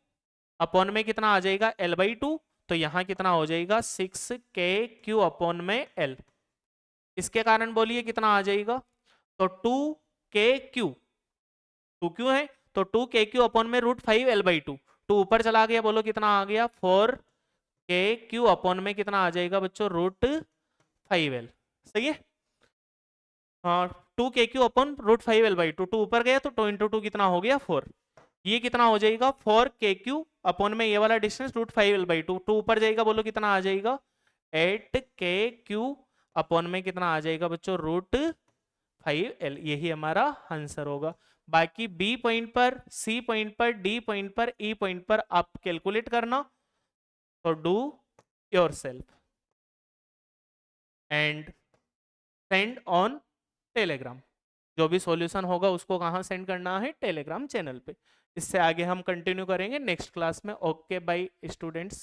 अपॉन में कितना आ जाएगा l/2, तो यहाँ कितना हो जाएगा 6k अपॉन में l। इसके कारण बोलिए कितना आ जाएगा, तो 2k, 2q है तो 2k अपॉन में √5l/2। 2 ऊपर चला गया, बोलो कितना आ गया 4k अपॉन में कितना आ जाएगा बच्चों √5l। सही है। हाँ 2k अपॉन √5l/2, 2 ऊपर गया तो 2 × 2 कितना हो गया 4। ये कितना हो जाएगा 4k अपॉन में ये वाला डिस्टेंस √5l/2, 2 ऊपर जाएगा, बोलो कितना आ जाएगा 8k अपॉन में कितना आ जाएगा बच्चों √5l। यही हमारा आंसर होगा। बाकी बी पॉइंट पर, सी पॉइंट पर, डी पॉइंट पर, ई पॉइंट पर आप कैलकुलेट करना, तो do your self and send on Telegram. जो भी सॉल्यूशन होगा उसको कहाँ सेंड करना है, टेलीग्राम चैनल पे। इससे आगे हम कंटिन्यू करेंगे नेक्स्ट क्लास में। Okay bye students.